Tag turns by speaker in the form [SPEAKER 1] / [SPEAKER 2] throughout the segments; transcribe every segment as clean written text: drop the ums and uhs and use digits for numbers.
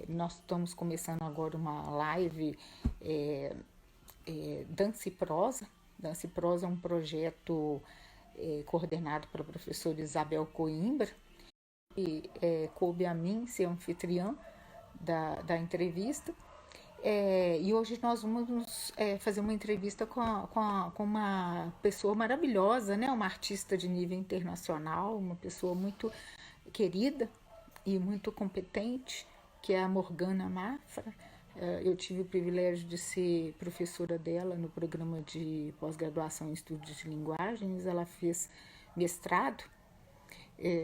[SPEAKER 1] Nós estamos começando agora uma live Dança e Prosa. Dança e Prosa é um projeto coordenado pela professora Isabel Coimbra, e coube a mim ser anfitriã da entrevista. E hoje nós vamos fazer uma entrevista com uma pessoa maravilhosa, né? Uma artista de nível internacional, uma pessoa muito querida e muito competente, que é a Morgana Mafra. Eu tive o privilégio de ser professora dela no programa de pós-graduação em estudos de linguagens. Ela fez mestrado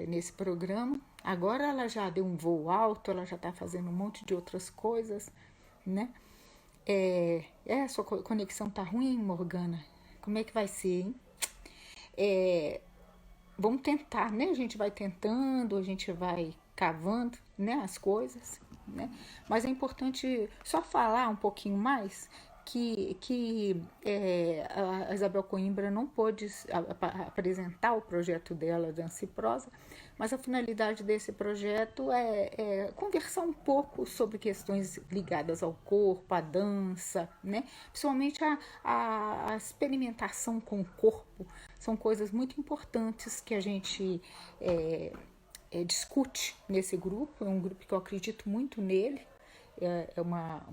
[SPEAKER 1] nesse programa. Agora ela já deu um voo alto, ela já está fazendo um monte de outras coisas, né? Sua conexão tá ruim, Morgana? Como é que vai ser, hein? Vamos tentar, né? A gente vai tentando, a gente vai cavando, né, as coisas, né? Mas é importante só falar um pouquinho mais que a Isabel Coimbra não pôde apresentar o projeto dela, Dança e Prosa, mas a finalidade desse projeto é conversar um pouco sobre questões ligadas ao corpo, à dança, né? Principalmente a experimentação com o corpo. São coisas muito importantes que a gente discute nesse grupo. É um grupo que eu acredito muito nele. É uma,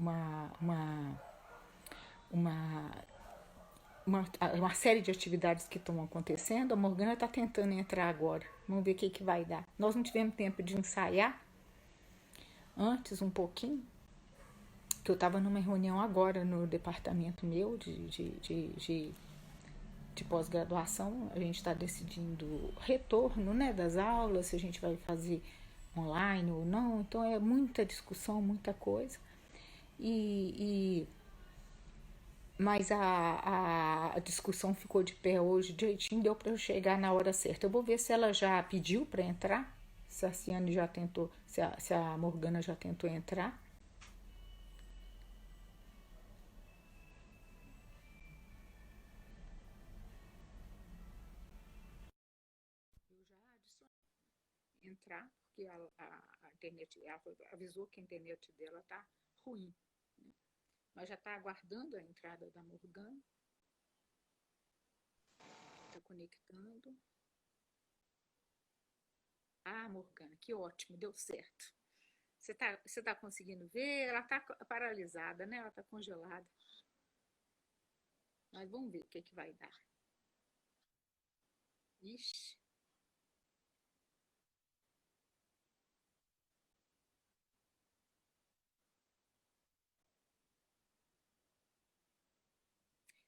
[SPEAKER 1] uma série de atividades que estão acontecendo. A Morgana está tentando entrar agora. Vamos ver o que vai dar. Nós não tivemos tempo de ensaiar antes um pouquinho, que eu estava numa reunião agora no departamento meu de pós-graduação. A gente está decidindo o retorno, né, das aulas, se a gente vai fazer online ou não. Então é muita discussão, muita coisa. Mas a discussão ficou de pé hoje direitinho, deu para eu chegar na hora certa. Eu vou ver se ela já pediu para entrar, se a Ciane já tentou, se a Morgana já tentou entrar. Eu já adicionei entrar, porque a internet, ela avisou que a internet dela tá ruim, né? Mas já está aguardando a entrada da Morgana. Está conectando. Ah, Morgana, que ótimo, deu certo. Você tá conseguindo ver? Ela tá paralisada, né? Ela tá congelada. Mas vamos ver o que vai dar. Ixi.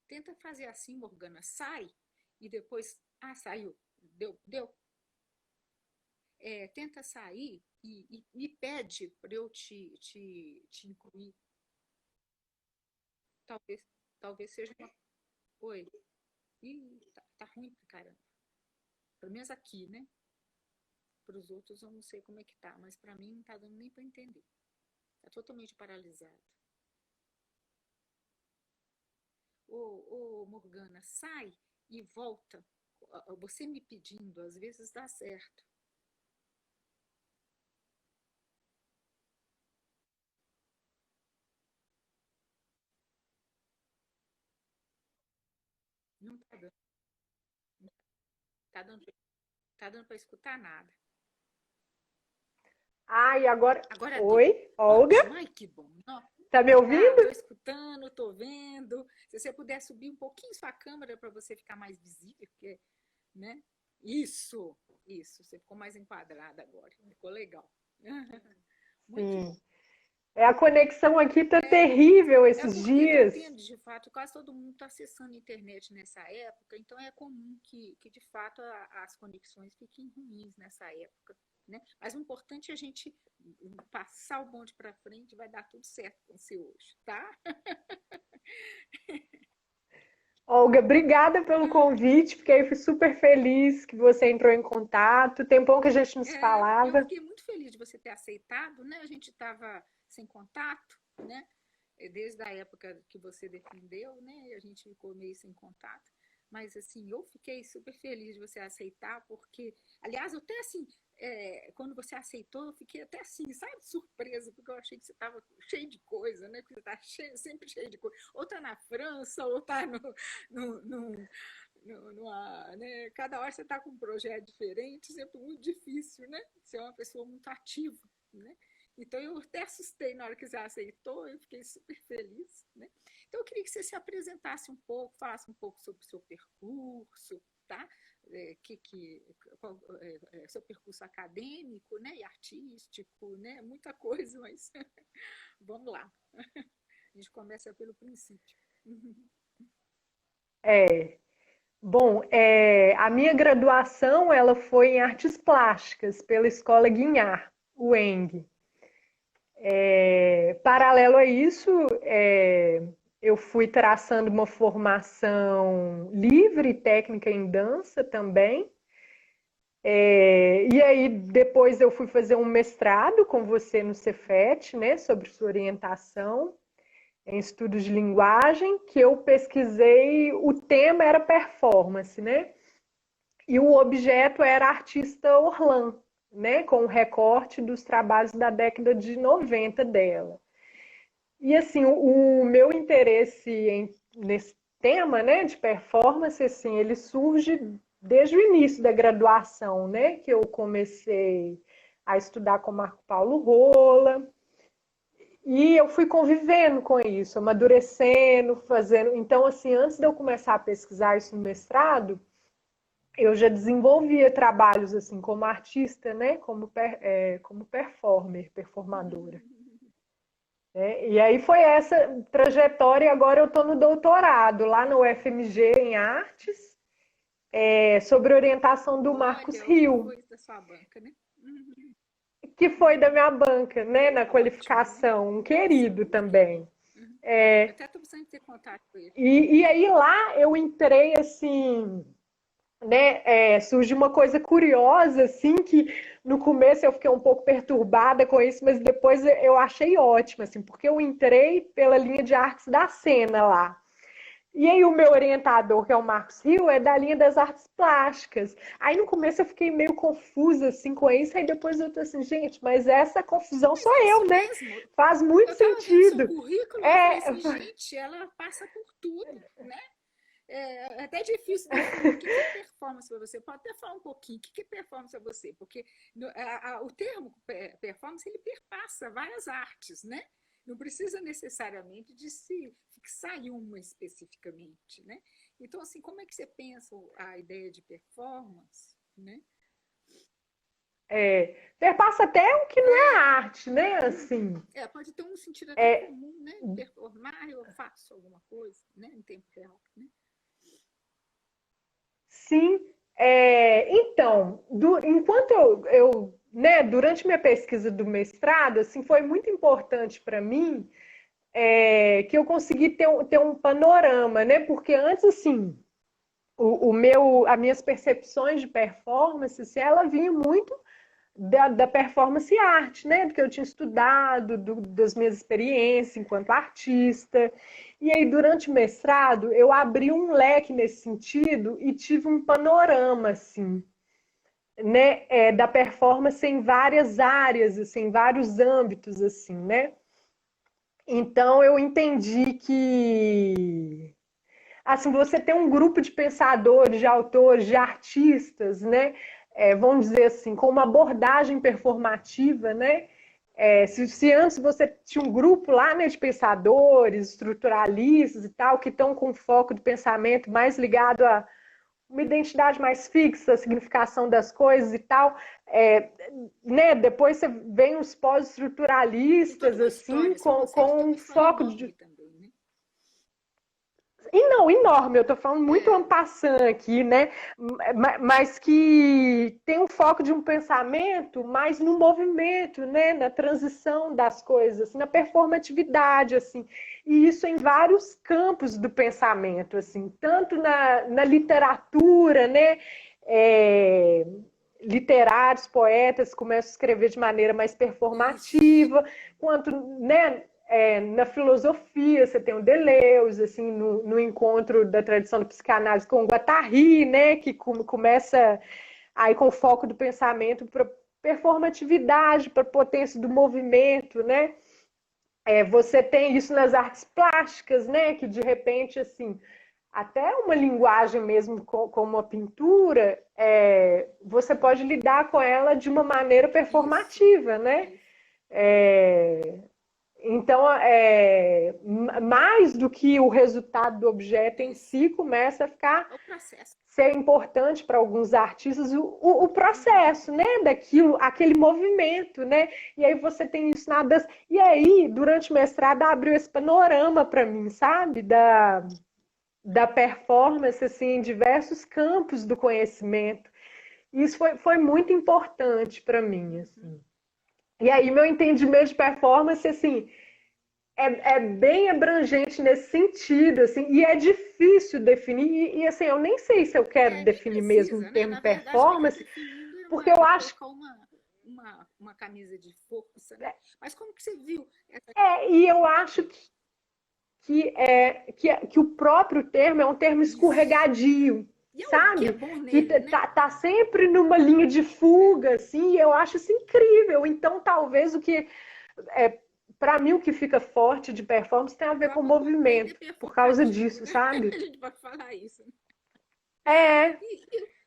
[SPEAKER 1] Tenta fazer assim, Morgana. Sai e depois. Ah, saiu. Deu. Tenta sair e me pede para eu te incluir. Talvez, talvez seja uma. Oi. Ih, tá ruim pra caramba. Pelo menos aqui, né? Para os outros eu não sei como é que tá, mas para mim não tá dando nem para entender. Tá totalmente paralisado. Morgana, sai e volta. Você me pedindo, às vezes dá certo. Não tá dando, tá dando, tá dando para escutar nada.
[SPEAKER 2] Ah, e agora.
[SPEAKER 1] Agora deu.
[SPEAKER 2] Oi, Olga?
[SPEAKER 1] Ótimo, ai que bom. Não,
[SPEAKER 2] Tá me
[SPEAKER 1] tô
[SPEAKER 2] ouvindo?
[SPEAKER 1] escutando, tô vendo. Se você puder subir um pouquinho sua câmera para você ficar mais visível, porque, né? Isso, isso. Você ficou mais enquadrada agora. Ficou legal. Muito bom.
[SPEAKER 2] Sim. A conexão aqui tá terrível esses
[SPEAKER 1] Porque está
[SPEAKER 2] dias.
[SPEAKER 1] tendo, de fato, quase todo mundo está acessando a internet nessa época, então é comum que de fato, as conexões fiquem ruins nessa época. Né? Mas o importante é a gente passar o bonde para frente, vai dar tudo certo com você hoje, tá?
[SPEAKER 2] Olga, obrigada pelo convite, porque eu fui super feliz que você entrou em contato. Tempão que a gente nos
[SPEAKER 1] Eu
[SPEAKER 2] falava.
[SPEAKER 1] fiquei muito feliz de você ter aceitado, né? A gente estava sem contato, né? Desde a época que você defendeu, né? E a gente ficou meio sem contato. Mas, assim, eu fiquei super feliz de você aceitar, porque, aliás, eu até assim, quando você aceitou, eu fiquei até assim, sabe, surpresa, porque eu achei que você estava cheio de coisa, né? Porque você está sempre cheio de coisa. Ou está na França, ou está no, no, né? Cada hora você está com um projeto diferente, sempre muito difícil, né? Você é uma pessoa muito ativa, né? Então, eu até assustei na hora que você aceitou, eu fiquei super feliz, né? Então, eu queria que você se apresentasse um pouco, falasse um pouco sobre o seu percurso, tá? Qual, seu percurso acadêmico, né? E artístico, né? Muita coisa, mas vamos lá. A gente começa pelo princípio.
[SPEAKER 2] É, bom, a minha graduação ela foi em artes plásticas pela Escola Guinhar, UENG. Paralelo a isso, eu fui traçando uma formação livre, técnica em dança também. E aí depois eu fui fazer um mestrado com você no Cefet, né, sobre sua orientação em estudos de linguagem, que eu pesquisei, o tema era performance, né? E o objeto era a artista Orlan, né, com o recorte dos trabalhos da década de 90 dela. E assim, o meu interesse nesse tema, né, de performance, assim, ele surge desde o início da graduação, né, que eu comecei a estudar com Marco Paulo Rola, e eu fui convivendo com isso, amadurecendo, fazendo. Então, assim, antes de eu começar a pesquisar isso no mestrado, eu já desenvolvia trabalhos assim como artista, né, como performer, performadora. E aí foi essa trajetória, e agora eu estou no doutorado, lá no UFMG em Artes, sobre orientação do Marcos
[SPEAKER 1] Olha, o que
[SPEAKER 2] Rio,
[SPEAKER 1] foi da sua banca, né?
[SPEAKER 2] que foi da minha banca, né, na
[SPEAKER 1] Ótimo, né?
[SPEAKER 2] qualificação, um
[SPEAKER 1] Nossa,
[SPEAKER 2] querido
[SPEAKER 1] muito legal.
[SPEAKER 2] também.
[SPEAKER 1] Uhum. Eu até estou precisando ter contato com ele.
[SPEAKER 2] E aí lá eu entrei assim, né, surgiu uma coisa curiosa, assim, que no começo eu fiquei um pouco perturbada com isso, mas depois eu achei ótimo, assim, porque eu entrei pela linha de artes da cena lá. E aí o meu orientador, que é o Marcos Rio, é da linha das artes plásticas. Aí no começo eu fiquei meio confusa, assim, com isso, aí depois eu tô assim, gente, mas essa confusão
[SPEAKER 1] Mas
[SPEAKER 2] sou
[SPEAKER 1] é
[SPEAKER 2] eu,
[SPEAKER 1] isso
[SPEAKER 2] né?
[SPEAKER 1] mesmo.
[SPEAKER 2] Faz muito
[SPEAKER 1] Eu estava vendo seu
[SPEAKER 2] sentido.
[SPEAKER 1] currículo e eu falei
[SPEAKER 2] É,
[SPEAKER 1] assim, gente, ela passa por tudo, né? É até difícil definir o que é performance para você. Pode até falar um pouquinho, o que é performance para você? Porque o termo performance, ele perpassa várias artes, né? Não precisa necessariamente de se fixar em uma especificamente, né? Então, assim, como é que você pensa a ideia de performance, né?
[SPEAKER 2] perpassa até o que não é arte, né? Assim,
[SPEAKER 1] Pode ter um sentido até comum, né? Performar, eu faço alguma coisa, né? Em tempo real, né?
[SPEAKER 2] sim. Então, enquanto né, durante minha pesquisa do mestrado, assim, foi muito importante para mim que eu consegui ter um panorama, né? Porque antes, assim, as minhas percepções de performance, assim, ela vinha muito da performance arte, né? Do que eu tinha estudado, das minhas experiências enquanto artista. E aí, durante o mestrado, eu abri um leque nesse sentido e tive um panorama, assim, né? Da performance em várias áreas, assim, em vários âmbitos, assim, né? Então, eu entendi que assim, você tem um grupo de pensadores, de autores, de artistas, né? Vamos dizer assim, com uma abordagem performativa, né? Se antes você tinha um grupo lá, né, de pensadores, estruturalistas e tal, que estão com foco de pensamento mais ligado a uma identidade mais fixa, a significação das coisas e tal, né? Depois você vem os
[SPEAKER 1] Tem toda
[SPEAKER 2] pós-estruturalistas,
[SPEAKER 1] uma
[SPEAKER 2] assim,
[SPEAKER 1] história, só você que tem
[SPEAKER 2] com
[SPEAKER 1] uma
[SPEAKER 2] um
[SPEAKER 1] história
[SPEAKER 2] foco
[SPEAKER 1] enorme
[SPEAKER 2] de
[SPEAKER 1] também, né?
[SPEAKER 2] e não, enorme, eu tô falando muito
[SPEAKER 1] É,
[SPEAKER 2] en passant aqui, né? Mas que tem um foco de um pensamento mais no movimento, né? Na transição das coisas, assim, na performatividade, assim. E isso em vários campos do pensamento, assim, tanto na literatura, né? É, literários, poetas começam a escrever de maneira mais
[SPEAKER 1] isso.
[SPEAKER 2] performativa, quanto, né, na filosofia, você tem o Deleuze, assim, no encontro da tradição da psicanálise com o Guattari, né, que começa aí com o foco do pensamento performatividade, para potência do movimento, né? Você tem isso nas artes plásticas, né? Que de repente, assim, até uma linguagem mesmo como a pintura, você pode lidar com ela de uma maneira performativa, né? É, então, mais do que o resultado do objeto em si, começa a ficar ser importante para alguns artistas o processo, né? Daquilo, aquele movimento, né? E aí você tem isso na dança. E aí, durante o mestrado, abriu esse panorama para mim, sabe? Da performance, assim, em diversos campos do conhecimento. E isso foi muito importante para mim, assim. E aí, meu entendimento de performance, assim, é bem abrangente nesse sentido, assim, e é difícil definir, assim, eu nem sei se eu quero definir mesmo o termo performance, porque eu acho...
[SPEAKER 1] Uma camisa de força, né? Mas como que você viu?
[SPEAKER 2] E eu acho que o próprio termo é um termo escorregadio, sabe?
[SPEAKER 1] Que é bom nele,
[SPEAKER 2] tá sempre numa linha de fuga, assim, e eu acho isso incrível. Então, talvez para mim, o que fica forte de performance tem a ver com movimento, por causa disso, sabe?
[SPEAKER 1] A gente pode falar isso.
[SPEAKER 2] É.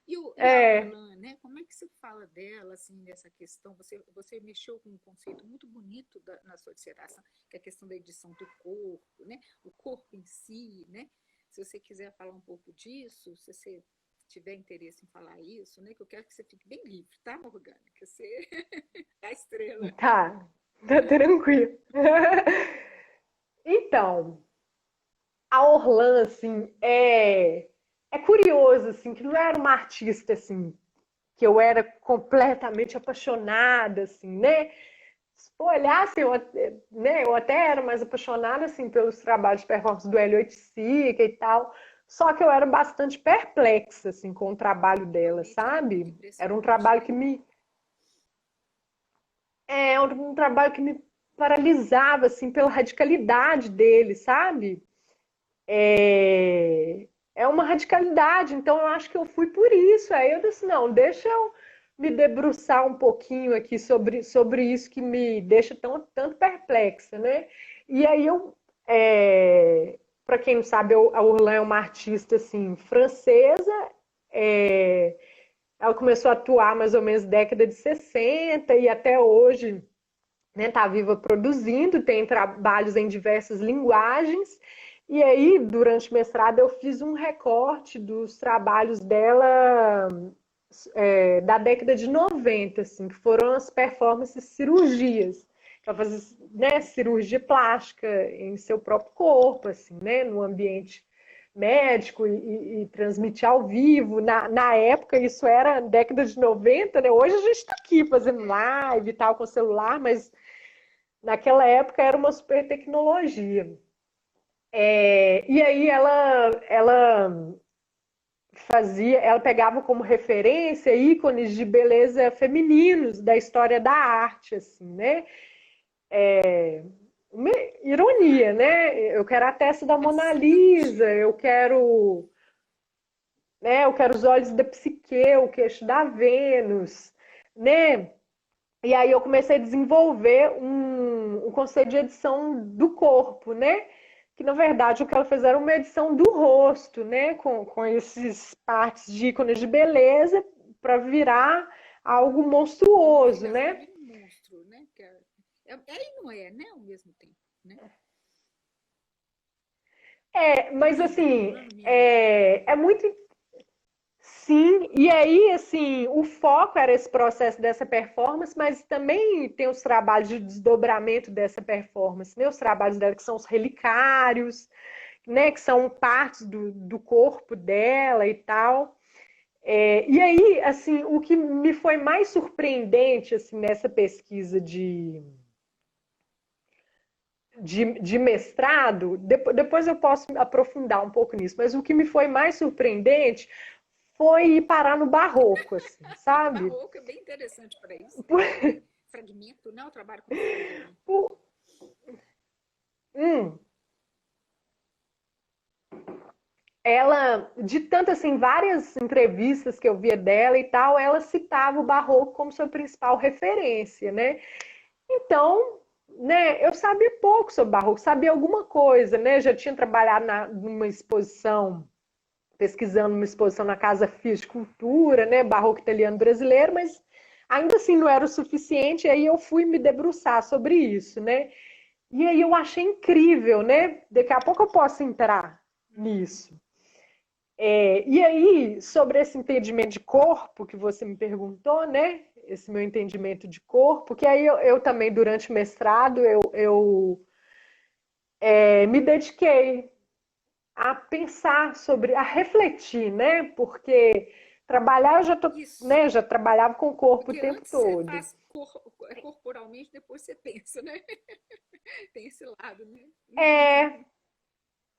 [SPEAKER 1] E a Orlan, né? Como é que você fala dela, assim, dessa questão? Você mexeu com um conceito muito bonito na sua dissertação, que é a questão da edição do corpo, né? O corpo em si, né? Se você quiser falar um pouco disso, se você tiver interesse em falar isso, né? Que eu quero que você fique bem livre, tá, Morgana? Que você é a estrela.
[SPEAKER 2] Tá tranquilo. Então, a Orlan, assim, é curioso, assim, que não era uma artista, assim, que eu era completamente apaixonada, assim, né? Se for olhar, assim, eu até era mais apaixonada, assim, pelos trabalhos de performance do Hélio Oiticica e tal, só que eu era bastante perplexa, assim, com o trabalho dela, sabe? Era um trabalho que um trabalho que me paralisava, assim, pela radicalidade dele, sabe? É uma radicalidade, então eu acho que eu fui por isso. Aí eu disse, não, deixa eu me debruçar um pouquinho aqui sobre isso que me deixa tanto perplexa, né? E aí para quem não sabe, a Orlan é uma artista assim, francesa, ela começou a atuar mais ou menos na década de 60 e até hoje está viva produzindo, tem trabalhos em diversas linguagens. E aí, durante o mestrado, eu fiz um recorte dos trabalhos dela da década de 90, assim, que foram as performances cirurgias. Ela fazia, né, cirurgia plástica em seu próprio corpo, assim, né, no ambiente médico e transmitir ao vivo. Na época, isso era década de 90, né? Hoje a gente está aqui fazendo live e tal com o celular, mas naquela época era uma super tecnologia. E aí ela pegava como referência ícones de beleza femininos da história da arte, assim, né? Uma ironia, né? Eu quero a testa da Mona Lisa, eu quero os olhos da Psique, o queixo da Vênus, né? E aí eu comecei a desenvolver um conceito de edição do corpo, né? Que na verdade o que ela fez era uma edição do rosto, né? Com esses partes de ícones de beleza para virar algo monstruoso, né?
[SPEAKER 1] Um monstro, né? E não é, né? Ao mesmo tempo, né?
[SPEAKER 2] Mas assim, é muito. Sim, e aí, assim, o foco era esse processo dessa performance, mas também tem os trabalhos de desdobramento dessa performance, né? Os trabalhos dela que são os relicários, né? Que são partes do corpo dela e tal. E aí, assim, o que me foi mais surpreendente, assim, nessa pesquisa de mestrado, depois eu posso aprofundar um pouco nisso, mas o que me foi mais surpreendente foi ir parar no barroco, assim, sabe?
[SPEAKER 1] O barroco é bem interessante para isso. Fragmento, né? O trabalho com fragmento.
[SPEAKER 2] ela, de tanto assim, várias entrevistas que eu via dela e tal, ela citava o barroco como sua principal referência, né? Então, né, eu sabia pouco sobre barroco, sabia alguma coisa, né? Já tinha trabalhado numa exposição, pesquisando uma exposição na Casa Fiat de Cultura, né? Barroco italiano brasileiro, mas ainda assim não era o suficiente, aí eu fui me debruçar sobre isso, né? E aí eu achei incrível, né? Daqui a pouco eu posso entrar nisso. E aí, sobre esse entendimento de corpo que você me perguntou, né? Esse meu entendimento de corpo, que aí eu também, durante o mestrado, me dediquei a pensar sobre, a refletir, né? Porque trabalhar eu já,
[SPEAKER 3] Isso.
[SPEAKER 2] né, já trabalhava com o corpo o
[SPEAKER 3] Porque
[SPEAKER 2] tempo
[SPEAKER 3] antes você
[SPEAKER 2] todo.
[SPEAKER 3] faz corporalmente, depois você pensa, né? Tem esse lado, né?
[SPEAKER 2] É,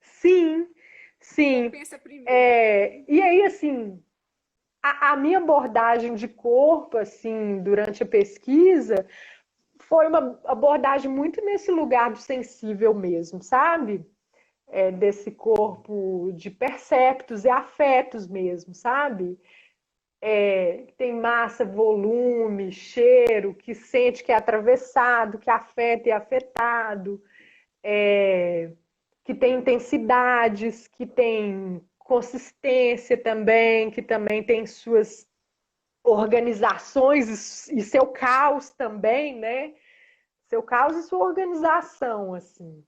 [SPEAKER 2] sim,
[SPEAKER 3] Ou
[SPEAKER 2] sim.
[SPEAKER 3] pensa primeiro.
[SPEAKER 2] E aí, assim, a minha abordagem de corpo, assim, durante a pesquisa, foi uma abordagem muito nesse lugar do sensível mesmo, sabe? Desse corpo de perceptos e afetos mesmo, sabe? Tem massa, volume, cheiro, que sente que é atravessado, que afeta e é afetado, que tem intensidades, que tem consistência também, que também tem suas organizações e seu caos também, né? Seu caos e sua organização, assim.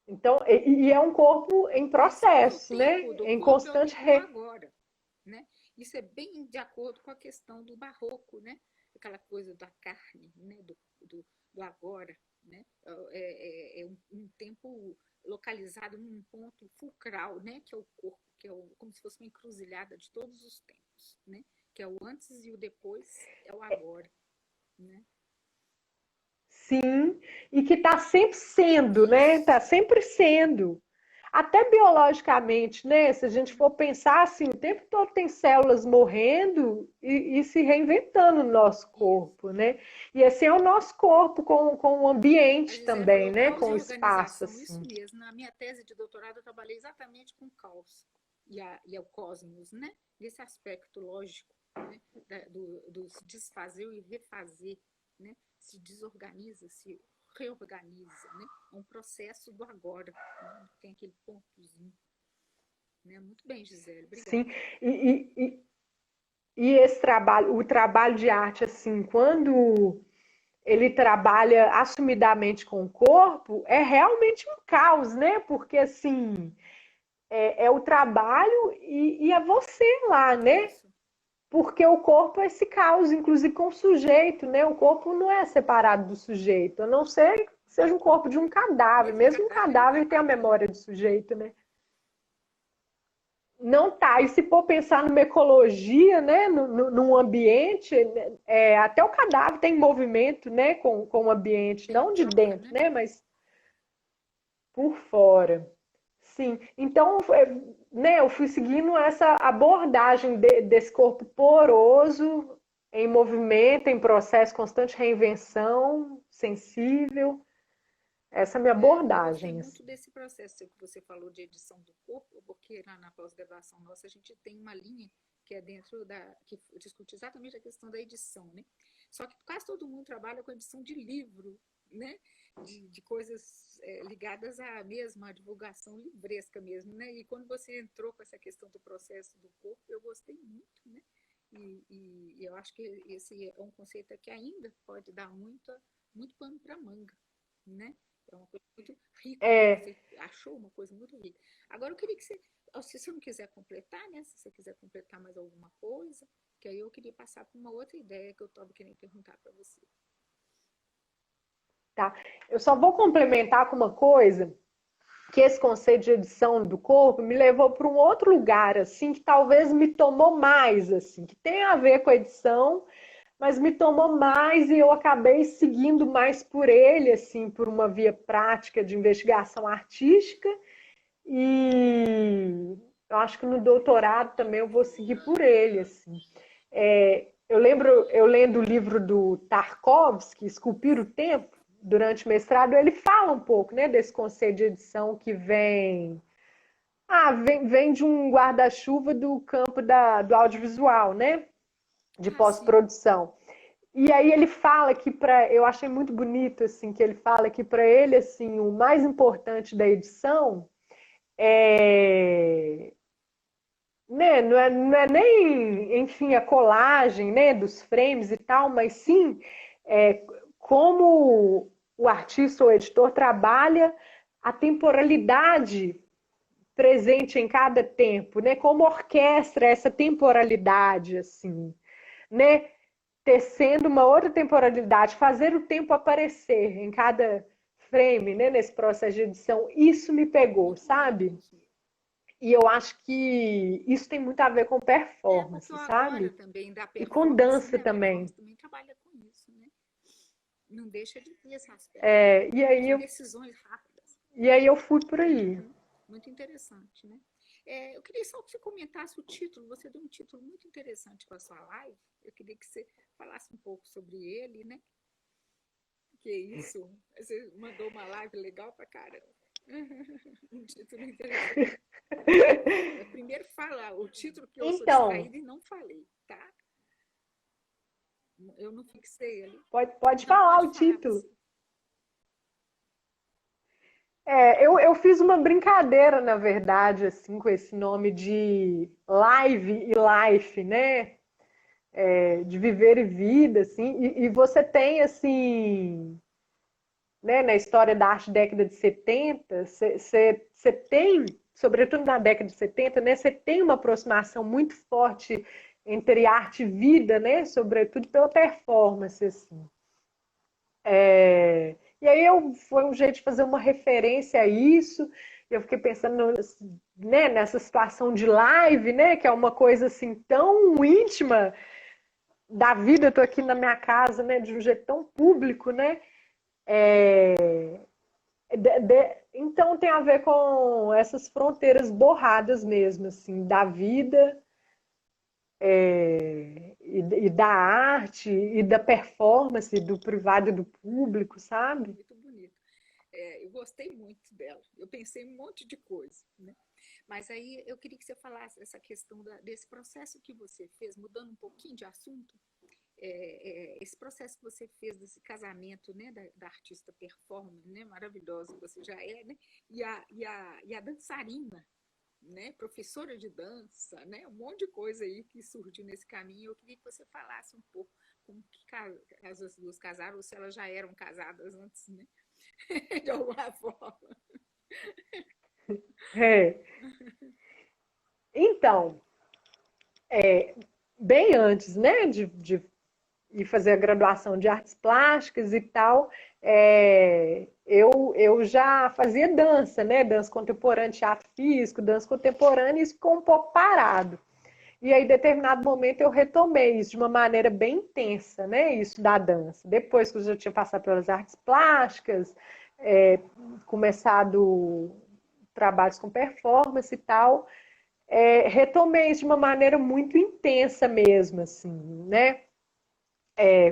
[SPEAKER 2] Então, e é um corpo em
[SPEAKER 3] Isso. E o
[SPEAKER 2] processo, né?
[SPEAKER 3] tempo do
[SPEAKER 2] Em
[SPEAKER 3] corpo é o
[SPEAKER 2] constante
[SPEAKER 3] tempo do agora, né? Isso é bem de acordo com a questão do barroco, né? Aquela coisa da carne, né? Do agora, né? É um tempo localizado num ponto fulcral, né? Que é o corpo, que é como se fosse uma encruzilhada de todos os tempos, né? Que é o antes e o depois, é o agora, né?
[SPEAKER 2] sim, e que está sempre sendo, né?
[SPEAKER 3] Isso.
[SPEAKER 2] Está sempre sendo. Até biologicamente, né? Se a gente for pensar assim, o tempo todo tem células morrendo e se reinventando no nosso
[SPEAKER 3] Isso.
[SPEAKER 2] corpo, né? E assim é o nosso corpo com o
[SPEAKER 3] A
[SPEAKER 2] ambiente
[SPEAKER 3] Gisele
[SPEAKER 2] também,
[SPEAKER 3] falou
[SPEAKER 2] né?
[SPEAKER 3] caos
[SPEAKER 2] Com
[SPEAKER 3] e
[SPEAKER 2] o espaço,
[SPEAKER 3] organização, isso
[SPEAKER 2] assim.
[SPEAKER 3] mesmo. Na minha tese de doutorado, eu trabalhei exatamente com caos e o cosmos, né? Nesse aspecto lógico, né? Do se desfazer e refazer, né? Se desorganiza, se reorganiza, né? É um processo do agora, né? Tem aquele pontozinho, né? Muito bem, Gisele,
[SPEAKER 2] Sim,
[SPEAKER 3] obrigada.
[SPEAKER 2] e, e, e e esse trabalho, o trabalho de arte, assim, quando ele trabalha assumidamente com o corpo, é realmente um caos, né? Porque, assim, é o trabalho e é você lá, né?
[SPEAKER 3] Isso.
[SPEAKER 2] Porque o corpo é esse caos, inclusive com o sujeito, né? O corpo não é separado do sujeito, a não ser que seja um corpo de um cadáver.
[SPEAKER 3] Mesmo
[SPEAKER 2] Mesmo um
[SPEAKER 3] cadáver não
[SPEAKER 2] cadáver
[SPEAKER 3] tá
[SPEAKER 2] tem a
[SPEAKER 3] parado.
[SPEAKER 2] memória do sujeito, né? Não tá. E se for pensar numa ecologia, né, num ambiente, até o cadáver tem movimento, né, com o ambiente,
[SPEAKER 3] Tem
[SPEAKER 2] não de
[SPEAKER 3] troca,
[SPEAKER 2] dentro,
[SPEAKER 3] né?
[SPEAKER 2] né, mas por fora. Sim. Então, né, eu fui seguindo essa abordagem desse corpo poroso, em movimento, em processo, constante reinvenção, sensível. Essa é a minha
[SPEAKER 3] Eu gostei
[SPEAKER 2] abordagem,
[SPEAKER 3] muito
[SPEAKER 2] assim.
[SPEAKER 3] desse processo que você falou de edição do corpo, porque na pós-graduação nossa a gente tem uma linha que é dentro que discute exatamente a questão da edição, né? Só que quase todo mundo trabalha com edição de livro, né? De coisas ligadas à mesma divulgação livresca mesmo, né? E quando você entrou com essa questão do processo do corpo, eu gostei muito, né? E eu acho que esse é um conceito que ainda pode dar muito pano para manga, né? É uma coisa muito rica, né?
[SPEAKER 2] É,
[SPEAKER 3] Você achou uma coisa muito rica. Agora eu queria que você, se você não quiser completar, né? Se você quiser completar mais alguma coisa, que aí eu queria passar para uma outra ideia que eu estava querendo perguntar para você.
[SPEAKER 2] tá. Eu só vou complementar com uma coisa que esse conceito de edição do corpo me levou para um outro lugar, assim, que talvez me tomou mais, assim, que tem a ver com a edição, mas me tomou mais e eu acabei seguindo mais por ele, assim, por uma via prática de investigação artística e eu acho que no doutorado também eu vou seguir por ele, assim. Eu lembro, eu lendo o livro do Tarkovsky, Esculpir o Tempo, durante o mestrado, ele fala um pouco, né, desse conceito de edição que vem Vem de um guarda-chuva do campo do audiovisual, né? De
[SPEAKER 3] Ah, sim.
[SPEAKER 2] pós-produção. E aí ele fala que eu achei muito bonito assim que ele fala que para ele assim o mais importante da edição é, né, não é nem, enfim, a colagem, né, dos frames e tal, mas sim como o artista ou o editor trabalha a temporalidade presente em cada tempo, né? Como orquestra essa temporalidade, assim, né? Tecendo uma outra temporalidade, fazer o tempo aparecer em cada frame, né? Nesse processo de edição, isso me pegou,
[SPEAKER 3] Muito bonito
[SPEAKER 2] sabe?
[SPEAKER 3] isso.
[SPEAKER 2] E eu acho que isso tem muito a ver com
[SPEAKER 3] Porque
[SPEAKER 2] performance,
[SPEAKER 3] o agora
[SPEAKER 2] sabe?
[SPEAKER 3] também da
[SPEAKER 2] E com
[SPEAKER 3] performance,
[SPEAKER 2] dança
[SPEAKER 3] né? A
[SPEAKER 2] também.
[SPEAKER 3] performance também trabalha com isso, né? Não deixa de ter esse aspecto, né?
[SPEAKER 2] E aí,
[SPEAKER 3] São decisões rápidas.
[SPEAKER 2] eu fui por aí.
[SPEAKER 3] Uhum. Muito interessante, né? Eu queria só que você comentasse o título. Você deu um título muito interessante para a sua live. Eu queria que você falasse um pouco sobre ele, né? Que isso? Você mandou uma live legal pra cara. Um título interessante. Primeiro falar o título que eu sou
[SPEAKER 2] Então,
[SPEAKER 3] distraída e não falei, tá? Eu não fixei ali.
[SPEAKER 2] pode
[SPEAKER 3] Não,
[SPEAKER 2] falar
[SPEAKER 3] pode
[SPEAKER 2] o
[SPEAKER 3] falar
[SPEAKER 2] título.
[SPEAKER 3] você.
[SPEAKER 2] Eu fiz uma brincadeira, na verdade, assim, com esse nome de live e life, né? De viver e vida, assim. E você tem, assim, né, na história da arte década de 70, você tem, sobretudo na década de 70, né, você tem uma aproximação muito forte entre arte e vida, né, sobretudo pela performance, assim. E aí foi um jeito de fazer uma referência a isso. Eu fiquei pensando, né, nessa situação de live, né, que é uma coisa assim tão íntima da vida. Eu tô aqui na minha casa, né, de um jeito tão público, né? Então tem a ver com essas fronteiras borradas mesmo, assim, da vida e da arte e da performance, do privado e do público, sabe?
[SPEAKER 3] Muito bonito. Eu gostei muito dela. Eu pensei em um monte de coisa, né? Mas aí eu queria que você falasse essa questão desse processo que você fez, mudando um pouquinho de assunto, esse processo que você fez desse casamento, né, da artista performer, né, maravilhosa que você já é, né, e a dançarina, né, professora de dança, né, um monte de coisa aí que surgiu nesse caminho. Eu queria que você falasse um pouco como que as duas casaram, ou se elas já eram casadas antes, né, de alguma forma.
[SPEAKER 2] É. Então, bem antes, né, de ir fazer a graduação de artes plásticas e tal, eu já fazia dança, né, dança contemporânea, teatro físico, dança contemporânea, e isso ficou um pouco parado. E aí, em determinado momento, eu retomei isso de uma maneira bem intensa, né? Isso da dança. Depois que eu já tinha passado pelas artes plásticas, começado trabalhos com performance e tal, retomei isso de uma maneira muito intensa mesmo, assim, né?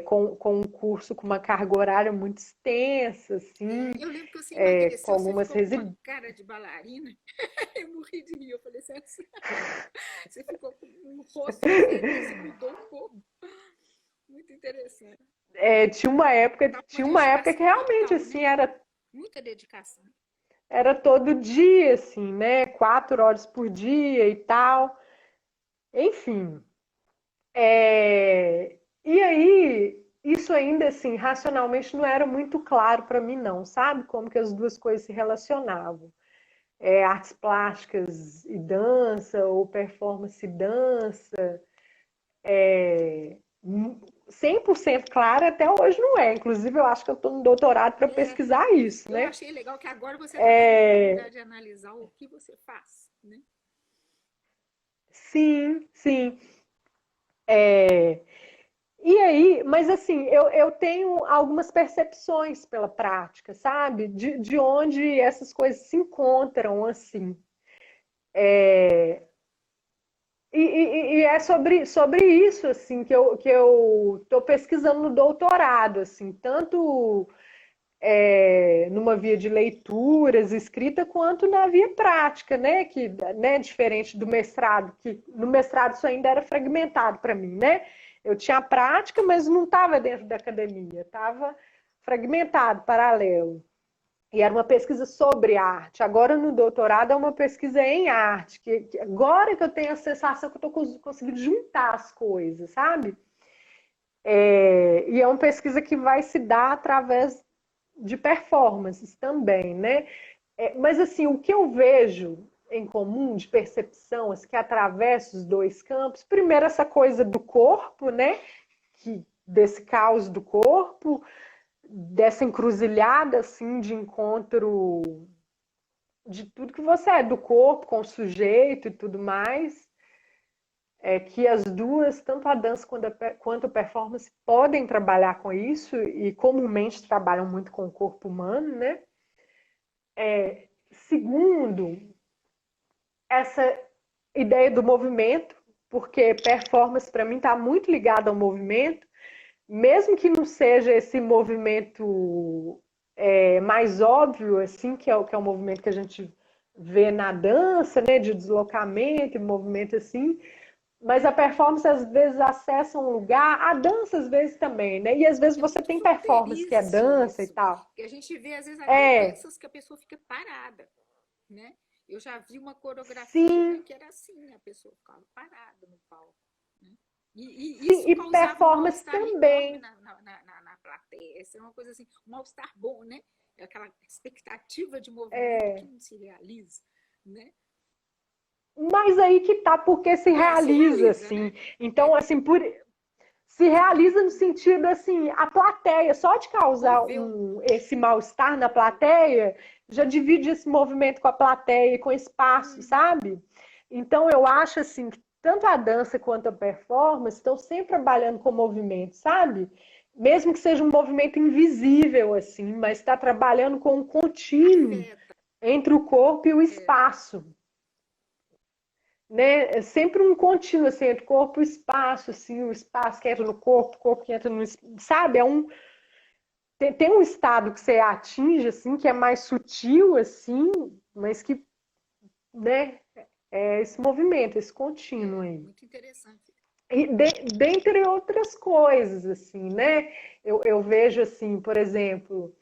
[SPEAKER 2] Com um curso com uma carga horária muito extensa, assim,
[SPEAKER 3] Eu lembro que você
[SPEAKER 2] com
[SPEAKER 3] emagreceu, você
[SPEAKER 2] algumas
[SPEAKER 3] ficou com uma
[SPEAKER 2] residências.
[SPEAKER 3] cara de bailarina. Eu morri de rir. Eu falei assim, você ficou com um rosto diferente, você mudou um pouco. Muito interessante.
[SPEAKER 2] Tinha uma época,
[SPEAKER 3] Tá uma
[SPEAKER 2] tinha uma época que
[SPEAKER 3] dedicação
[SPEAKER 2] realmente
[SPEAKER 3] total,
[SPEAKER 2] assim
[SPEAKER 3] né? Muita dedicação.
[SPEAKER 2] era todo dia, assim, né? 4 horas por dia e tal. Enfim. E aí, isso ainda assim, racionalmente não era muito claro para mim, não, sabe? Como que as duas coisas se relacionavam. Artes plásticas e dança, ou performance e dança. 100% clara até hoje não é. Inclusive, eu acho que eu estou no doutorado para
[SPEAKER 3] É,
[SPEAKER 2] pesquisar isso,
[SPEAKER 3] eu
[SPEAKER 2] né?
[SPEAKER 3] achei legal que agora você está tendo oportunidade de analisar o que você faz, né?
[SPEAKER 2] Sim, sim. E aí, mas assim, eu tenho algumas percepções pela prática, sabe? De onde essas coisas se encontram, assim. E é sobre isso, assim, que eu estou pesquisando no doutorado, assim, tanto numa via de leituras, escrita, quanto na via prática, né? Que, né, diferente do mestrado, que no mestrado isso ainda era fragmentado para mim, né? Eu tinha a prática, mas não estava dentro da academia, estava fragmentado, paralelo. E era uma pesquisa sobre arte. Agora, no doutorado, é uma pesquisa em arte. Agora que eu tenho a sensação que eu estou conseguindo juntar as coisas, sabe? E é uma pesquisa que vai se dar através de performances também, né? Mas, assim, o que eu vejo em comum de percepção, assim, que atravessa os dois campos, primeiro essa coisa do corpo, né? Desse caos do corpo, dessa encruzilhada, assim, de encontro de tudo que você é, do corpo com o sujeito e tudo mais, que as duas, tanto a dança quanto a performance, podem trabalhar com isso e comumente trabalham muito com o corpo humano, né? Segundo, essa ideia do movimento, porque performance para mim está muito ligada ao movimento, mesmo que não seja esse movimento mais óbvio, assim, que é o movimento que a gente vê na dança, né, de deslocamento, movimento assim, mas a performance às vezes acessa um lugar, a dança às vezes também, né? E às vezes
[SPEAKER 3] É
[SPEAKER 2] você
[SPEAKER 3] muito
[SPEAKER 2] tem performance que é
[SPEAKER 3] fronteiriço
[SPEAKER 2] dança e
[SPEAKER 3] isso,
[SPEAKER 2] tal.
[SPEAKER 3] que a gente vê às vezes até danças que a pessoa fica parada, né? Eu já vi uma coreografia
[SPEAKER 2] Sim,
[SPEAKER 3] que era assim, a pessoa ficava parada no palco, né? E
[SPEAKER 2] sim,
[SPEAKER 3] isso
[SPEAKER 2] e
[SPEAKER 3] causava um
[SPEAKER 2] performance
[SPEAKER 3] mal-estar enorme
[SPEAKER 2] também.
[SPEAKER 3] na plateia. Essa é uma coisa assim, um mal-estar bom, né? É aquela expectativa de movimento que não se realiza, né?
[SPEAKER 2] Mas aí que tá, porque se
[SPEAKER 3] Se
[SPEAKER 2] realiza,
[SPEAKER 3] realiza,
[SPEAKER 2] assim.
[SPEAKER 3] né?
[SPEAKER 2] Então, assim, se realiza no sentido, assim, a plateia, só de
[SPEAKER 3] Ou
[SPEAKER 2] causar
[SPEAKER 3] ver o
[SPEAKER 2] esse mal-estar na plateia, já divide esse movimento com a plateia, com o espaço, sabe? Então, eu acho, assim, que tanto a dança quanto a performance estão sempre trabalhando com movimento, sabe? Mesmo que seja um movimento invisível, assim, mas está trabalhando com um contínuo
[SPEAKER 3] afeta.
[SPEAKER 2] entre o corpo e o
[SPEAKER 3] É,
[SPEAKER 2] espaço, né? É sempre um contínuo, assim, entre corpo e espaço, assim, o espaço que entra no corpo, o corpo que entra no espaço, sabe? Tem um estado que você atinge, assim, que é mais sutil, assim, mas que, né, é esse movimento, esse contínuo aí.
[SPEAKER 3] muito interessante.
[SPEAKER 2] E dentre outras coisas, assim, né? Eu vejo, assim, por exemplo,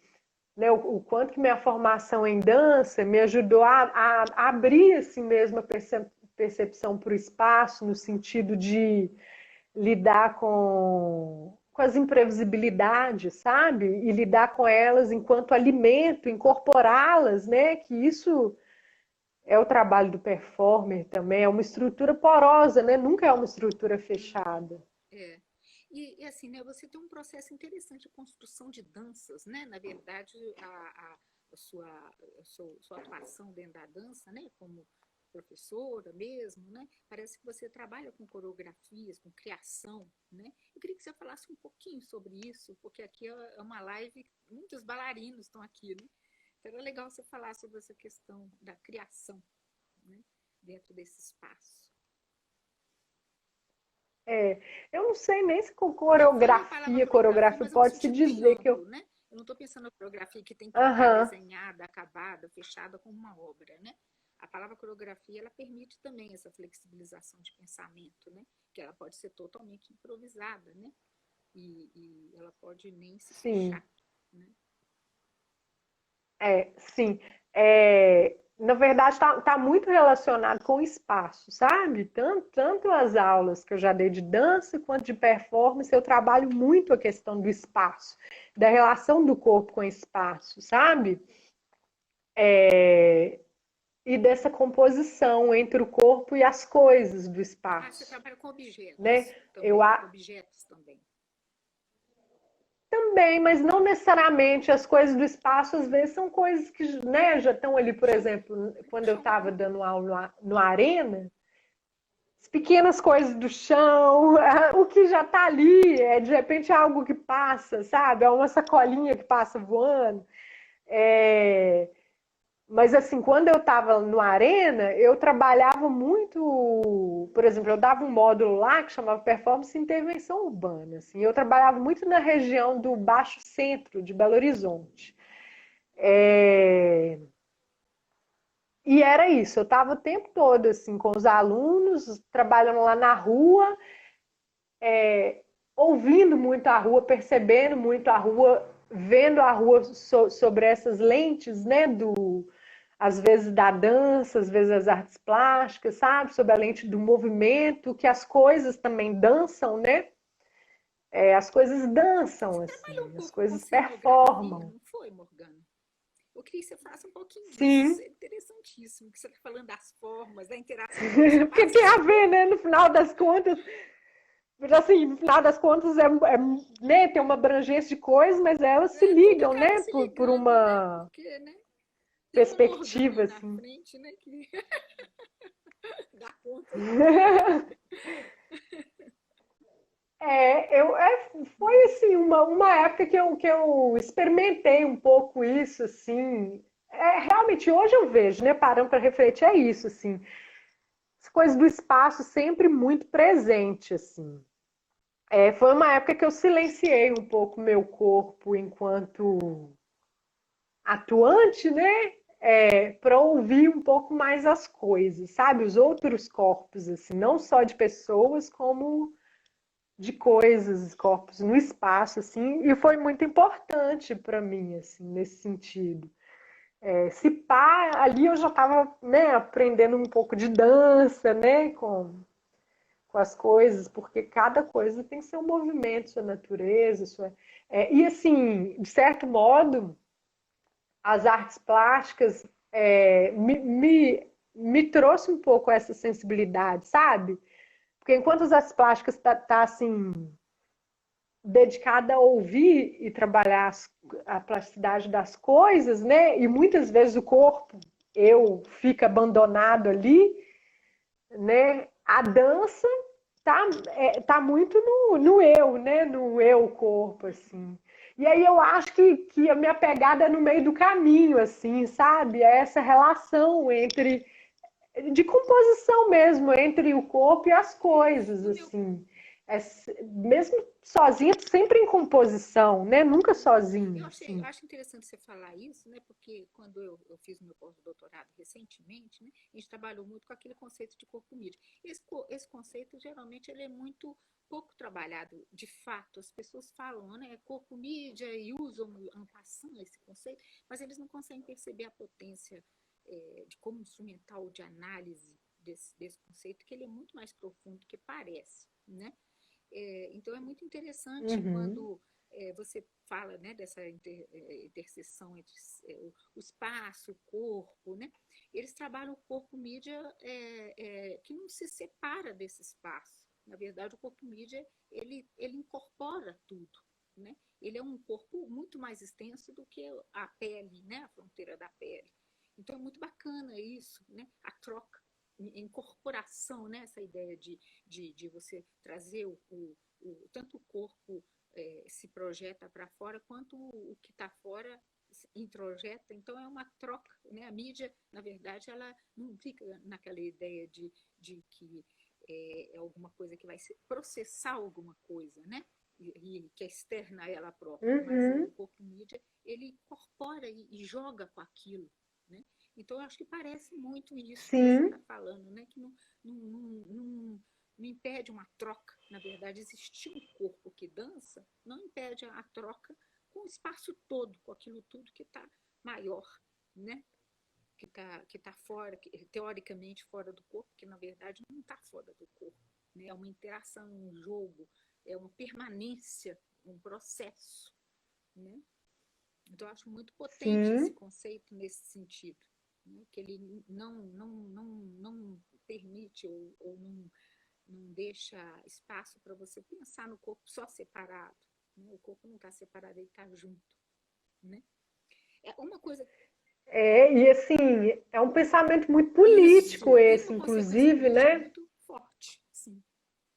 [SPEAKER 2] né, o quanto que minha formação em dança me ajudou a abrir, assim mesmo, a percepção para o espaço, no sentido de lidar com as imprevisibilidades, sabe? E lidar com elas enquanto alimento, incorporá-las, né? Que isso é o trabalho do performer também, é uma estrutura porosa, né? Nunca é uma estrutura fechada.
[SPEAKER 3] É. Assim, né, você tem um processo interessante de construção de danças, né? Na verdade, a sua atuação dentro da dança, né? Como professora mesmo, né? Parece que você trabalha com coreografias, com criação, né? Eu queria que você falasse um pouquinho sobre isso, porque aqui é uma live, muitos bailarinos estão aqui, né? Então era legal você falar sobre essa questão da criação, né? Dentro desse espaço.
[SPEAKER 2] Eu não sei nem se com
[SPEAKER 3] Eu falo a palavra coreografia,
[SPEAKER 2] coreografia
[SPEAKER 3] mas é um
[SPEAKER 2] pode-se
[SPEAKER 3] sentido bem
[SPEAKER 2] dizer que eu.
[SPEAKER 3] amplo, né? Eu não estou pensando na coreografia que tem que estar
[SPEAKER 2] Aham.
[SPEAKER 3] desenhada, acabada, fechada como uma obra, né? A palavra coreografia, ela permite também essa flexibilização de pensamento, né? Que ela pode ser totalmente improvisada, né? E ela pode nem se
[SPEAKER 2] Sim.
[SPEAKER 3] fechar, né?
[SPEAKER 2] Sim. Na verdade, tá muito relacionado com o espaço, sabe? Tanto as aulas que eu já dei de dança quanto de performance, eu trabalho muito a questão do espaço, da relação do corpo com o espaço, sabe? E dessa composição entre o corpo e as coisas do
[SPEAKER 3] Você
[SPEAKER 2] espaço,
[SPEAKER 3] trabalha com
[SPEAKER 2] né?
[SPEAKER 3] objetos
[SPEAKER 2] Eu
[SPEAKER 3] também, objetos também.
[SPEAKER 2] também, mas não necessariamente as coisas do espaço, às vezes são coisas que, né, já estão ali, por
[SPEAKER 3] Chão,
[SPEAKER 2] exemplo, quando eu
[SPEAKER 3] chão,
[SPEAKER 2] estava
[SPEAKER 3] né?
[SPEAKER 2] dando aula no Arena, as pequenas coisas do chão, o que já está ali, de repente algo que passa, sabe? É uma sacolinha que passa voando. É, mas assim, quando eu estava no Arena, eu trabalhava muito, por exemplo, eu dava um módulo lá que chamava Performance e Intervenção Urbana. Assim, eu trabalhava muito na região do Baixo Centro de Belo Horizonte. É, E era isso, eu estava o tempo todo assim com os alunos, trabalhando lá na rua, ouvindo muito a rua, percebendo muito a rua, vendo a rua sobre essas lentes, né, às vezes da dança, às vezes das artes plásticas, sabe, sob a lente do movimento, que as coisas também dançam, né? As coisas dançam,
[SPEAKER 3] Você trabalhou um
[SPEAKER 2] assim, as
[SPEAKER 3] pouco com
[SPEAKER 2] coisas
[SPEAKER 3] cenografia,
[SPEAKER 2] performam.
[SPEAKER 3] não foi, Morgana? Eu queria que você faça um pouquinho disso. Isso
[SPEAKER 2] Sim,
[SPEAKER 3] é interessantíssimo, que você está falando das formas, da interação com os
[SPEAKER 2] porque tem a
[SPEAKER 3] espaços.
[SPEAKER 2] ver, né? No final das contas, assim, no final das contas, né, tem uma abrangência de coisas, mas elas se
[SPEAKER 3] É, tudo
[SPEAKER 2] ligam,
[SPEAKER 3] acaba
[SPEAKER 2] né,
[SPEAKER 3] se
[SPEAKER 2] por
[SPEAKER 3] ligando, né?
[SPEAKER 2] uma
[SPEAKER 3] Porque, né? Tem uma Morgana
[SPEAKER 2] perspectiva,
[SPEAKER 3] aí na
[SPEAKER 2] assim.
[SPEAKER 3] frente, né? Que dá conta de tudo.
[SPEAKER 2] Foi assim, uma época que eu experimentei um pouco isso, assim. Realmente, hoje eu vejo, né, parando para refletir, é isso, assim. As coisas do espaço sempre muito presente, assim. Foi uma época que eu silenciei um pouco meu corpo enquanto atuante, né? Para ouvir um pouco mais as coisas, sabe? Os outros corpos, assim, não só de pessoas, como de coisas, corpos no espaço, assim, e foi muito importante para mim, assim, nesse sentido. Se pá, ali eu já estava, né, aprendendo um pouco de dança, né, com as coisas, porque cada coisa tem seu movimento, sua natureza, e assim, de certo modo, as artes plásticas me trouxe um pouco essa sensibilidade, sabe? Porque enquanto as artes plásticas tá assim dedicada a ouvir e trabalhar a plasticidade das coisas, né? E muitas vezes o corpo eu fica abandonado ali, né? A dança tá muito no eu, né? No eu corpo, assim. E aí eu acho que a minha pegada é no meio do caminho, assim, sabe? É essa relação de composição mesmo, entre o corpo e as coisas,
[SPEAKER 3] No meu
[SPEAKER 2] assim. Mesmo sozinha, sempre em composição, né? Nunca sozinha,
[SPEAKER 3] Eu
[SPEAKER 2] assim.
[SPEAKER 3] acho interessante você falar isso, né? Porque quando eu fiz meu pós-doutorado recentemente, né, a gente trabalhou muito com aquele conceito de corpo mídia. Esse conceito, geralmente, ele é muito pouco trabalhado, de fato. As pessoas falam, né, corpo mídia e usam en passant esse conceito, mas eles não conseguem perceber a potência de como instrumental de análise desse conceito, que ele é muito mais profundo do que parece, né? Então é muito interessante
[SPEAKER 2] Uhum.
[SPEAKER 3] quando você fala, né, dessa interseção entre o espaço, o corpo, né? Eles trabalham o corpo mídia que não se separa desse espaço. Na verdade, o corpo mídia ele incorpora tudo, né? Ele é um corpo muito mais extenso do que a pele, né? A fronteira da pele. Então é muito bacana isso, né? A troca, a incorporação, né? Essa ideia de você trazer tanto o corpo se projeta para fora, quanto o que está fora introjeta. Então é uma troca, né? A mídia, na verdade, ela não fica naquela ideia de que é alguma coisa que vai processar alguma coisa, né? E que é externa a ela própria, mas o
[SPEAKER 2] Uhum.
[SPEAKER 3] corpo mídia ele incorpora e joga com aquilo, né? Então eu acho que parece muito isso que você
[SPEAKER 2] Sim,
[SPEAKER 3] está falando, né? Que não, não, não impede uma troca. Na verdade, existir um corpo que dança não impede a troca com o espaço todo, com aquilo tudo que está maior, né? Que tá fora, teoricamente fora do corpo, que na verdade não está fora do corpo. Né? É uma interação, um jogo, é uma permanência, um processo. Né? Então, eu acho muito potente esse
[SPEAKER 2] sim,
[SPEAKER 3] conceito nesse sentido, né? Que ele não permite ou não deixa espaço para você pensar no corpo só separado. Né? O corpo não está separado, ele está junto. Né? É uma coisa.
[SPEAKER 2] e assim, é um pensamento muito político
[SPEAKER 3] Isso tem
[SPEAKER 2] esse,
[SPEAKER 3] uma consequência
[SPEAKER 2] inclusive,
[SPEAKER 3] política
[SPEAKER 2] né?
[SPEAKER 3] muito forte. Sim,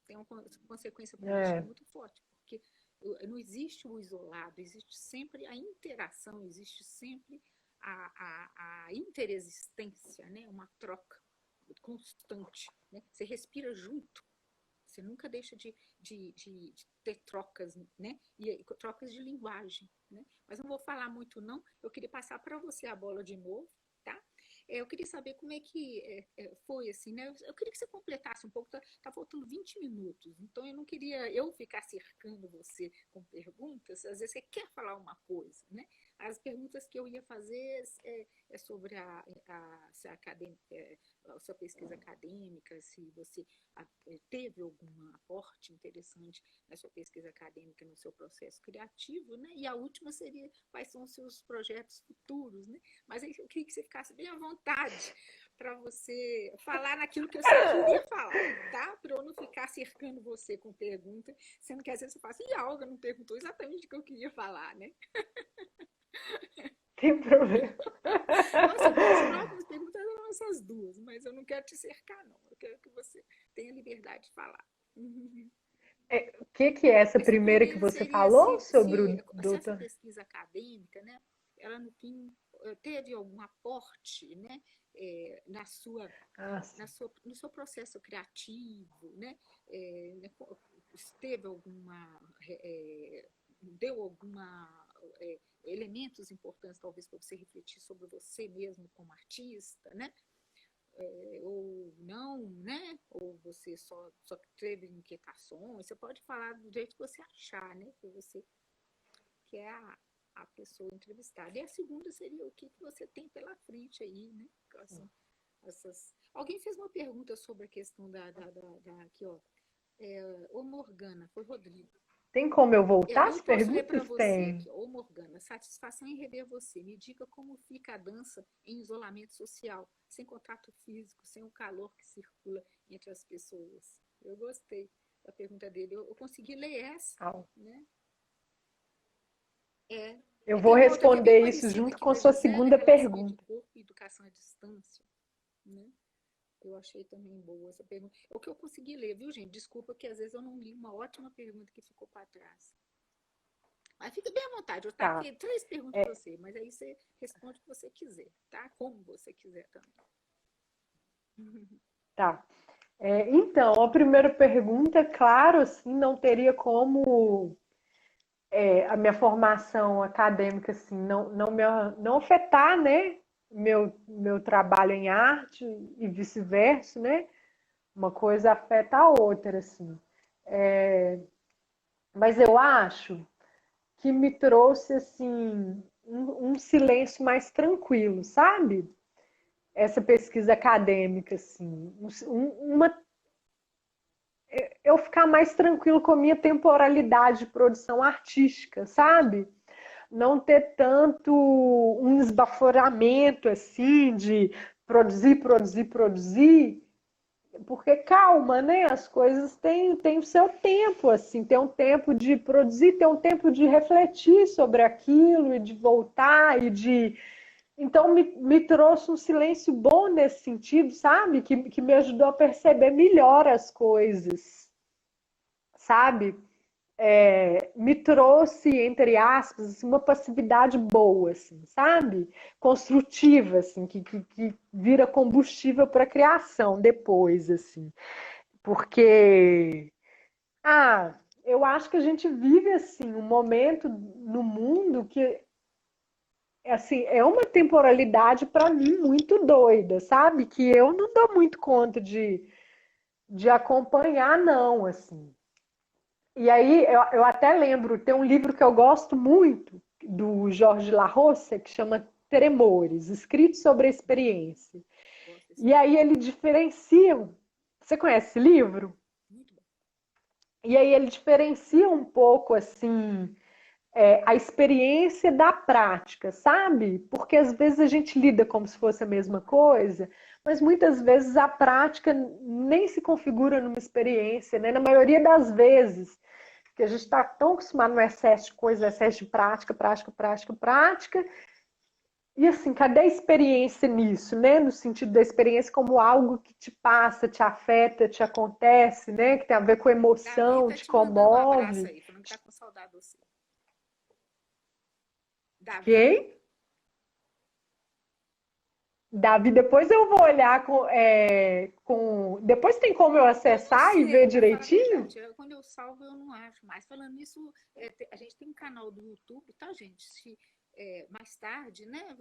[SPEAKER 3] tem uma consequência política
[SPEAKER 2] É,
[SPEAKER 3] muito forte, porque não existe o isolado, existe sempre a interação, existe sempre a interexistência, né? Uma troca constante. Né? Você respira junto. Você nunca deixa de ter trocas, né? E trocas de linguagem, né? Mas não vou falar muito, não. Eu queria passar para você a bola de novo, tá? Eu queria saber como é que foi, assim, né? Eu queria que você completasse um pouco, tá faltando 20 minutos, então eu não queria eu ficar cercando você com perguntas, às vezes você quer falar uma coisa, né? As perguntas que eu ia fazer é sobre se a, a sua pesquisa acadêmica, se você teve algum aporte interessante na sua pesquisa acadêmica, no seu processo criativo, né? E a última seria quais são os seus projetos futuros, né? Mas aí eu queria que você ficasse bem à vontade para você falar naquilo que você queria falar, tá? Para eu não ficar cercando você com pergunta, sendo que às vezes você fala assim, e a Olga não perguntou exatamente o que eu queria falar, né?
[SPEAKER 2] Tem problema.
[SPEAKER 3] Nossa, minhas próximas perguntas eram essas duas, mas eu não quero te cercar, não. Eu quero que você tenha liberdade de falar.
[SPEAKER 2] O que é essa
[SPEAKER 3] Essa
[SPEAKER 2] primeira que
[SPEAKER 3] primeira
[SPEAKER 2] você
[SPEAKER 3] seria
[SPEAKER 2] falou sobre o
[SPEAKER 3] se essa
[SPEAKER 2] doutor?
[SPEAKER 3] pesquisa acadêmica, né, ela no fim teve algum aporte, né, na sua,
[SPEAKER 2] Ah, sim.
[SPEAKER 3] no seu processo criativo, né, teve alguma, deu alguma elementos importantes talvez para você refletir sobre você mesmo como artista, né? Ou não, né? Ou você só teve inquietações, você pode falar do jeito que você achar, né? Que você que é a pessoa entrevistada. E a segunda seria o que você tem pela frente aí, né? Assim, Alguém fez uma pergunta sobre a questão aqui, ó. Ô Morgana, foi Rodrigo.
[SPEAKER 2] Tem como eu voltar
[SPEAKER 3] Eu
[SPEAKER 2] as
[SPEAKER 3] posso ler para
[SPEAKER 2] perguntas?
[SPEAKER 3] você
[SPEAKER 2] Tem.
[SPEAKER 3] aqui, ô Morgana, satisfação em rever você. Me diga como fica a dança em isolamento social, sem contato físico, sem o calor que circula entre as pessoas. Eu gostei da pergunta dele. Eu consegui ler essa, né?
[SPEAKER 2] Eu vou
[SPEAKER 3] Tem uma outra aqui bem
[SPEAKER 2] responder isso
[SPEAKER 3] parecida
[SPEAKER 2] junto
[SPEAKER 3] aqui
[SPEAKER 2] com
[SPEAKER 3] da
[SPEAKER 2] sua
[SPEAKER 3] Gisele,
[SPEAKER 2] segunda
[SPEAKER 3] relacionamento de
[SPEAKER 2] pergunta.
[SPEAKER 3] corpo e educação à distância, né? Eu achei também boa essa pergunta. É o que eu consegui ler, viu, gente? Desculpa que às vezes eu não li uma ótima pergunta que ficou para trás. Mas fica bem à vontade, eu
[SPEAKER 2] Tá.
[SPEAKER 3] taquei 3 perguntas para você, mas aí você responde o que você quiser, tá? Como você quiser também.
[SPEAKER 2] Tá. Então, a primeira pergunta, claro, assim, não teria como a minha formação acadêmica assim, não afetar, né, meu trabalho em arte e vice-versa, né? Uma coisa afeta a outra, assim. Mas eu acho que me trouxe assim um silêncio mais tranquilo, sabe? Essa pesquisa acadêmica, assim, eu ficar mais tranquilo com a minha temporalidade de produção artística, sabe? Não ter tanto um esbaforamento assim de produzir, produzir, produzir, porque calma, né? As coisas têm o seu tempo, assim, tem um tempo de produzir, tem um tempo de refletir sobre aquilo e de voltar e de. Então me trouxe um silêncio bom nesse sentido, sabe? Que me ajudou a perceber melhor as coisas, sabe? Me trouxe, entre aspas, uma passividade boa, assim, sabe? Construtiva, assim, que vira combustível para a criação depois, assim. Porque, eu acho que a gente vive, assim, um momento no mundo que, assim, é uma temporalidade, para mim, muito doida, sabe? Que eu não dou muito conta de acompanhar, não, assim. E aí eu até lembro, tem um livro que eu gosto muito, do Jorge La Roça, que chama Tremores, escrito sobre a experiência. E aí ele diferencia. Você conhece esse livro?
[SPEAKER 3] Muito bom.
[SPEAKER 2] E aí ele diferencia um pouco assim a experiência da prática, sabe? Porque às vezes a gente lida como se fosse a mesma coisa, mas muitas vezes a prática nem se configura numa experiência, né? Na maioria das vezes. Porque a gente está tão acostumado no excesso de coisa, excesso de prática, prática, prática, prática. E assim, cadê a experiência nisso, né? No sentido da experiência como algo que te passa, te afeta, te acontece, né? Que tem a ver com
[SPEAKER 3] Davi
[SPEAKER 2] emoção,
[SPEAKER 3] tá
[SPEAKER 2] te
[SPEAKER 3] te mandando um abraço
[SPEAKER 2] comove.
[SPEAKER 3] aí, falando que tá com saudade de você. Davi,
[SPEAKER 2] Quem? Davi, depois eu vou olhar depois tem como eu
[SPEAKER 3] Eu não
[SPEAKER 2] acessar e ver
[SPEAKER 3] sei, para falar a
[SPEAKER 2] direitinho?
[SPEAKER 3] verdade. Quando eu salvo, eu não acho mais. Falando nisso, a gente tem um canal do YouTube, tá, gente? Se mais tarde, né, se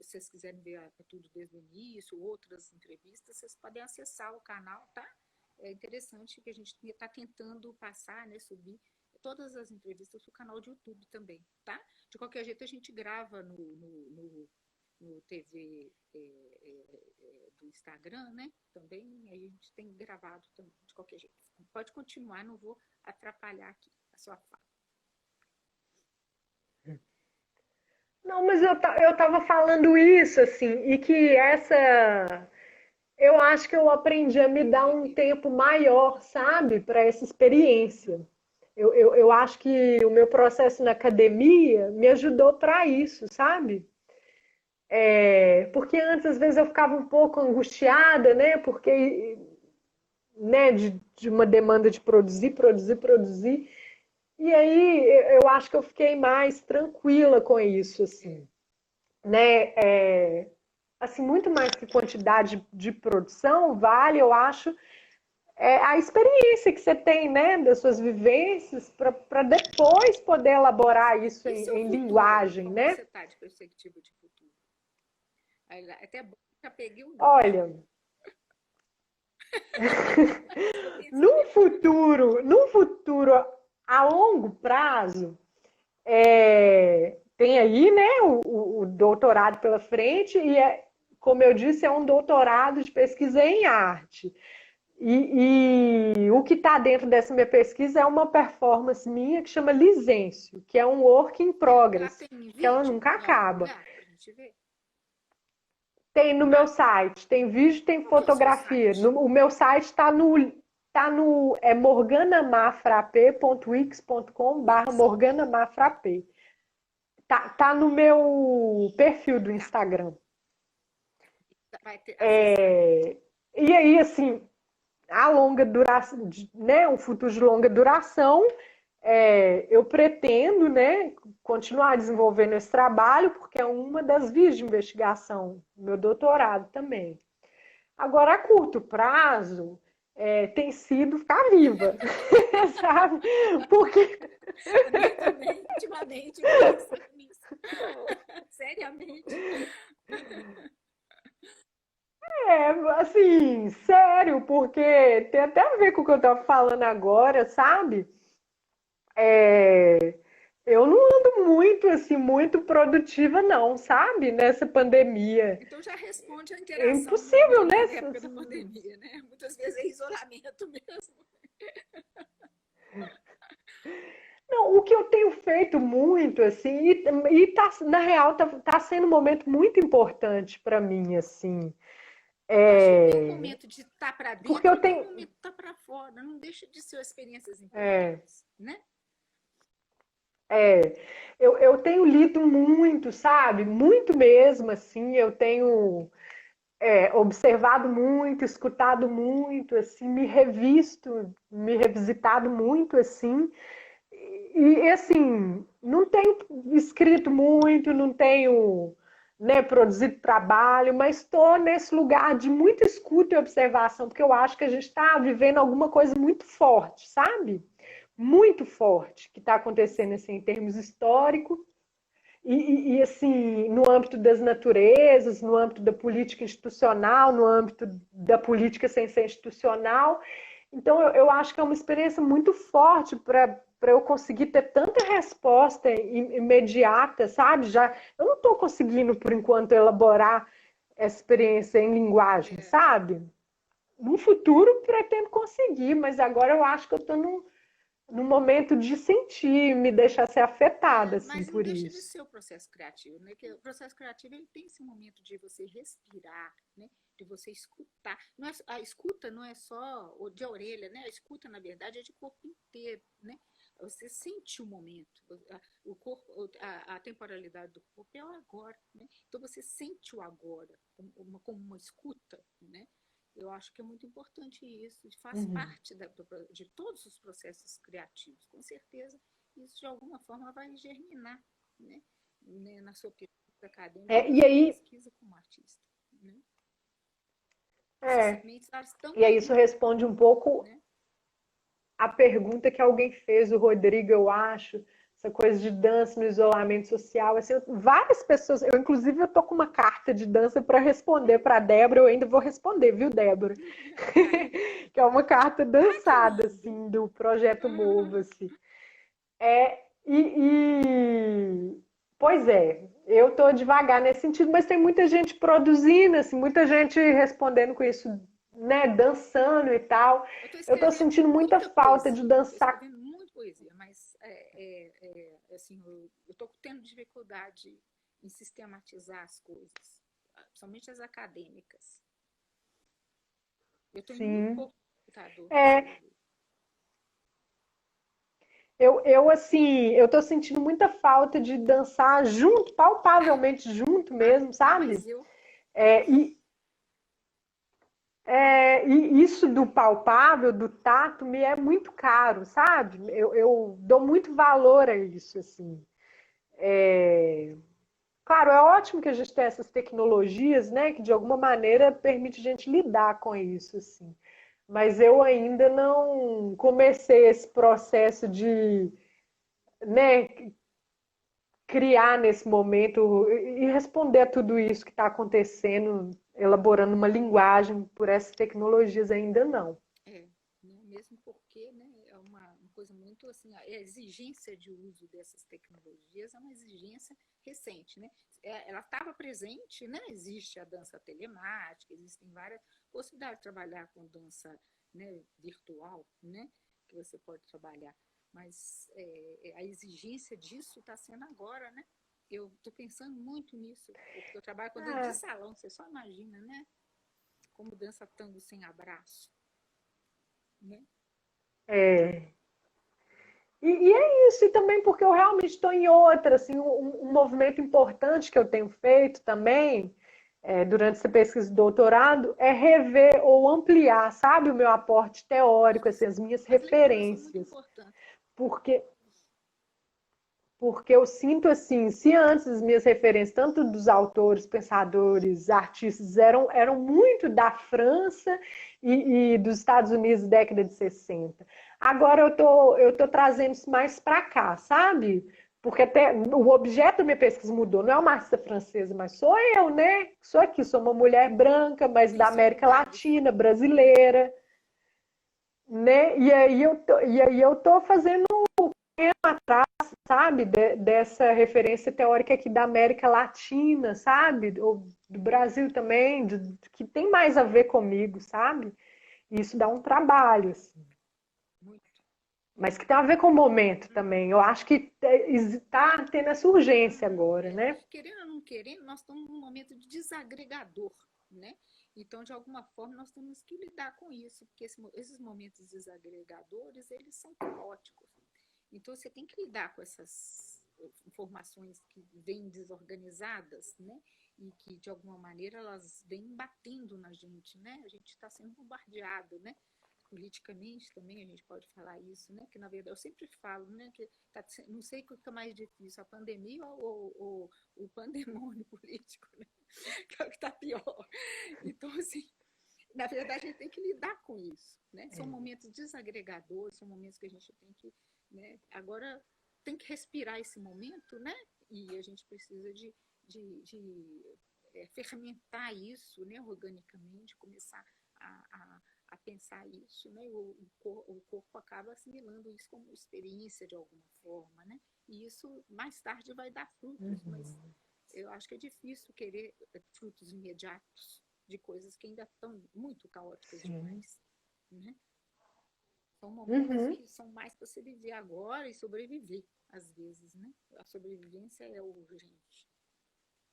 [SPEAKER 3] vocês quiserem ver tudo desde o início, outras entrevistas, vocês podem acessar o canal, tá? É interessante que a gente está tentando passar, né, subir todas as entrevistas para o canal de YouTube também, tá? De qualquer jeito, a gente grava no TV do Instagram, né? Também, aí a gente tem gravado também, de qualquer jeito. Pode continuar, não vou atrapalhar aqui a sua fala.
[SPEAKER 2] Não, mas eu estava falando isso, assim, e que eu acho que eu aprendi a me dar um tempo maior, sabe, para essa experiência. Eu acho que o meu processo na academia me ajudou para isso, sabe? Porque antes, às vezes, eu ficava um pouco angustiada, né? Porque, né, de uma demanda de produzir, produzir, produzir. E aí eu acho que eu fiquei mais tranquila com isso, assim, né? Assim, muito mais que quantidade de produção, vale, eu acho, a experiência que você tem, né, das suas vivências, para depois poder elaborar isso
[SPEAKER 3] E seu
[SPEAKER 2] em
[SPEAKER 3] futuro?
[SPEAKER 2] linguagem,
[SPEAKER 3] Como que
[SPEAKER 2] né?
[SPEAKER 3] você está de perspectiva de futuro? Até bom, já peguei um gancho.
[SPEAKER 2] Olha,
[SPEAKER 3] Estou pensando em fazer.
[SPEAKER 2] num futuro a longo prazo, tem aí, né, o doutorado pela frente e, como eu disse, é um doutorado de pesquisa em arte. E o que está dentro dessa minha pesquisa é uma performance minha que chama Lisêncio, que é um work in
[SPEAKER 3] Ela
[SPEAKER 2] progress,
[SPEAKER 3] tem
[SPEAKER 2] que ela
[SPEAKER 3] vídeo
[SPEAKER 2] nunca
[SPEAKER 3] em algum
[SPEAKER 2] acaba.
[SPEAKER 3] lugar para a gente ver?
[SPEAKER 2] Tem no meu
[SPEAKER 3] Ah,
[SPEAKER 2] site, tem vídeo, tem
[SPEAKER 3] qual que é o seu
[SPEAKER 2] fotografia.
[SPEAKER 3] site?
[SPEAKER 2] O meu site está no morganamafrape.wix.com/barra
[SPEAKER 3] Wix.
[SPEAKER 2] morganamafrape. Tá no meu perfil do
[SPEAKER 3] Tá.
[SPEAKER 2] Instagram.
[SPEAKER 3] Vai acessar.
[SPEAKER 2] E aí, assim, a longa duração, né, um futuro de longa duração, eu pretendo, né, continuar desenvolvendo esse trabalho, porque é uma das vias de investigação do meu doutorado também. Agora, a curto prazo, tem sido ficar viva, sabe? Porque,
[SPEAKER 3] A minha também, ultimamente, eu pensando nisso. Seriamente.
[SPEAKER 2] assim, sério, porque tem até a ver com o que eu estava falando agora, sabe? Eu não ando muito, assim, muito produtiva, não, sabe? Nessa pandemia.
[SPEAKER 3] Então já responde a
[SPEAKER 2] É
[SPEAKER 3] interação
[SPEAKER 2] impossível,
[SPEAKER 3] na
[SPEAKER 2] né?
[SPEAKER 3] época da pandemia, né? Muitas vezes é isolamento mesmo.
[SPEAKER 2] Não, o que eu tenho feito muito, assim, na real, tá sendo um momento muito importante para mim, assim.
[SPEAKER 3] Eu acho que tem um momento de estar para
[SPEAKER 2] Porque
[SPEAKER 3] dentro
[SPEAKER 2] eu
[SPEAKER 3] e tem um
[SPEAKER 2] tenho.
[SPEAKER 3] momento de estar para fora. Não deixa de ser experiências
[SPEAKER 2] É,
[SPEAKER 3] importantes, né?
[SPEAKER 2] é, eu tenho lido muito, sabe? Muito mesmo, assim. Eu tenho observado muito, escutado muito, assim, me revisto, me revisitado muito, assim. Assim, não tenho escrito muito, não tenho, né, produzido trabalho, mas estou nesse lugar de muita escuta e observação, porque eu acho que a gente está vivendo alguma coisa muito forte, sabe? Muito forte que está acontecendo assim, em termos históricos assim, no âmbito das naturezas, no âmbito da política institucional, no âmbito da política sem ser institucional. Então, eu acho que é uma experiência muito forte para eu conseguir ter tanta resposta imediata, sabe? Eu não estou conseguindo, por enquanto, elaborar essa experiência em linguagem,
[SPEAKER 3] É,
[SPEAKER 2] sabe? No futuro, pretendo conseguir, mas agora eu acho que eu estou num momento de sentir, me deixar ser afetada, assim,
[SPEAKER 3] mas não
[SPEAKER 2] por
[SPEAKER 3] deixa de
[SPEAKER 2] isso.
[SPEAKER 3] ser o processo criativo, né? Que o processo criativo ele tem esse momento de você respirar, né? De você escutar. A escuta não é só de orelha, né? A escuta, na verdade, é de corpo inteiro, né? Você sente o momento, o corpo, a temporalidade do corpo é o agora, né? Então você sente o agora como uma escuta, né? Eu acho que é muito importante isso, faz
[SPEAKER 2] Uhum.
[SPEAKER 3] parte de todos os processos criativos, com certeza isso de alguma forma vai germinar, né? Na sua pesquisa acadêmica, na
[SPEAKER 2] E
[SPEAKER 3] sua
[SPEAKER 2] aí,
[SPEAKER 3] pesquisa como artista. né? Essas
[SPEAKER 2] É.
[SPEAKER 3] sementes, elas estão
[SPEAKER 2] E aí
[SPEAKER 3] aí,
[SPEAKER 2] isso responde um pouco
[SPEAKER 3] né?
[SPEAKER 2] a pergunta que alguém fez, o Rodrigo, eu acho, essa coisa de dança no isolamento social. Assim, várias pessoas, inclusive eu tô com uma carta de dança para responder para a Débora, eu ainda vou responder, viu, Débora?
[SPEAKER 3] Tá aí.
[SPEAKER 2] Que é uma carta
[SPEAKER 3] Ai, que
[SPEAKER 2] dançada,
[SPEAKER 3] lindo!
[SPEAKER 2] assim, do projeto Mova,
[SPEAKER 3] Uhum.
[SPEAKER 2] assim. Pois é, eu estou devagar nesse sentido, mas tem muita gente produzindo, assim, muita gente respondendo com isso, né, dançando e tal.
[SPEAKER 3] Eu estou
[SPEAKER 2] Eu estou
[SPEAKER 3] escrevendo
[SPEAKER 2] sentindo muita
[SPEAKER 3] muita
[SPEAKER 2] falta de
[SPEAKER 3] poesia, estou
[SPEAKER 2] dançar.
[SPEAKER 3] escrevendo muita poesia, mas assim, eu estou tendo dificuldade em sistematizar as coisas, principalmente as acadêmicas. Eu estou indo muito
[SPEAKER 2] Sim.
[SPEAKER 3] pouco no computador para
[SPEAKER 2] É,
[SPEAKER 3] escrever.
[SPEAKER 2] assim, eu tô sentindo muita falta de dançar junto, palpavelmente junto mesmo,
[SPEAKER 3] Ah,
[SPEAKER 2] sabe?
[SPEAKER 3] mas eu.
[SPEAKER 2] É, e, e isso do palpável, do tato, me é muito caro, sabe? Eu dou muito valor a isso, assim. Claro, é ótimo que a gente tenha essas tecnologias, né, que de alguma maneira permite a gente lidar com isso, assim. Mas eu ainda não comecei esse processo de, né, criar nesse momento e responder a tudo isso que está acontecendo, elaborando uma linguagem por essas tecnologias ainda não.
[SPEAKER 3] É, né? Mesmo porque, né, é uma coisa muito assim, a exigência de uso dessas tecnologias é uma exigência recente, né? Ela estava presente, né? Existe a dança telemática, existem várias possibilidades de trabalhar com dança, né, virtual, né? Que você pode trabalhar, mas a exigência disso está sendo agora, né? Eu estou pensando muito nisso, porque eu trabalho com dança de
[SPEAKER 2] É,
[SPEAKER 3] salão, você só imagina, né? Como dança tango sem abraço, né?
[SPEAKER 2] é. E é isso, e também porque eu realmente estou em outra, assim, um movimento importante que eu tenho feito também, durante essa pesquisa de doutorado, é rever ou ampliar, sabe, o meu aporte teórico, assim, as minhas
[SPEAKER 3] As leituras são muito
[SPEAKER 2] referências.
[SPEAKER 3] importantes.
[SPEAKER 2] Porque Porque eu sinto assim, se antes as minhas referências, tanto dos autores, pensadores, artistas, eram muito da França e dos Estados Unidos, década de 60. Agora eu tô trazendo isso mais para cá, sabe? Porque até o objeto da minha pesquisa mudou. Não é uma artista francesa, mas sou eu, né? Sou aqui, sou uma mulher branca, mas
[SPEAKER 3] Tem
[SPEAKER 2] da
[SPEAKER 3] seu
[SPEAKER 2] América
[SPEAKER 3] lugar de
[SPEAKER 2] Latina,
[SPEAKER 3] fala, né?
[SPEAKER 2] brasileira, né? E aí eu tô fazendo atrás, sabe, dessa referência teórica aqui da América Latina, sabe, ou do Brasil também, que tem mais a ver comigo, sabe? E isso dá um trabalho, assim,
[SPEAKER 3] Muito.
[SPEAKER 2] mas que tem a ver com o momento também. Eu acho que está tendo essa urgência
[SPEAKER 3] Uhum.
[SPEAKER 2] agora, né?
[SPEAKER 3] Querendo ou não querendo, nós estamos num momento de desagregador, né? Então, de alguma forma, nós temos que lidar com isso, porque esses momentos desagregadores, eles são caóticos. Então, você tem que lidar com essas informações que vêm desorganizadas, né? E que, de alguma maneira, elas vêm batendo na gente, né? A gente está sendo bombardeado, né? Politicamente também a gente pode falar isso, né? Que na verdade eu sempre falo, né? Que tá, não sei o que é mais difícil, a pandemia ou o pandemônio político, né? Que é o que está pior. Então, assim, na verdade a gente tem que lidar com isso, né? São momentos desagregadores, são momentos que a gente tem que, né? Agora tem que respirar esse momento, né? E a gente precisa de fermentar isso, né? Organicamente, começar a pensar isso, né? O corpo acaba assimilando isso como experiência de alguma forma, né? E isso mais tarde vai dar frutos, mas eu acho que é difícil querer frutos imediatos de coisas que ainda estão muito caóticas
[SPEAKER 2] Sim.
[SPEAKER 3] demais, né? São momentos
[SPEAKER 2] Uhum.
[SPEAKER 3] que são mais para você viver agora e sobreviver, às vezes, né? A sobrevivência é urgente,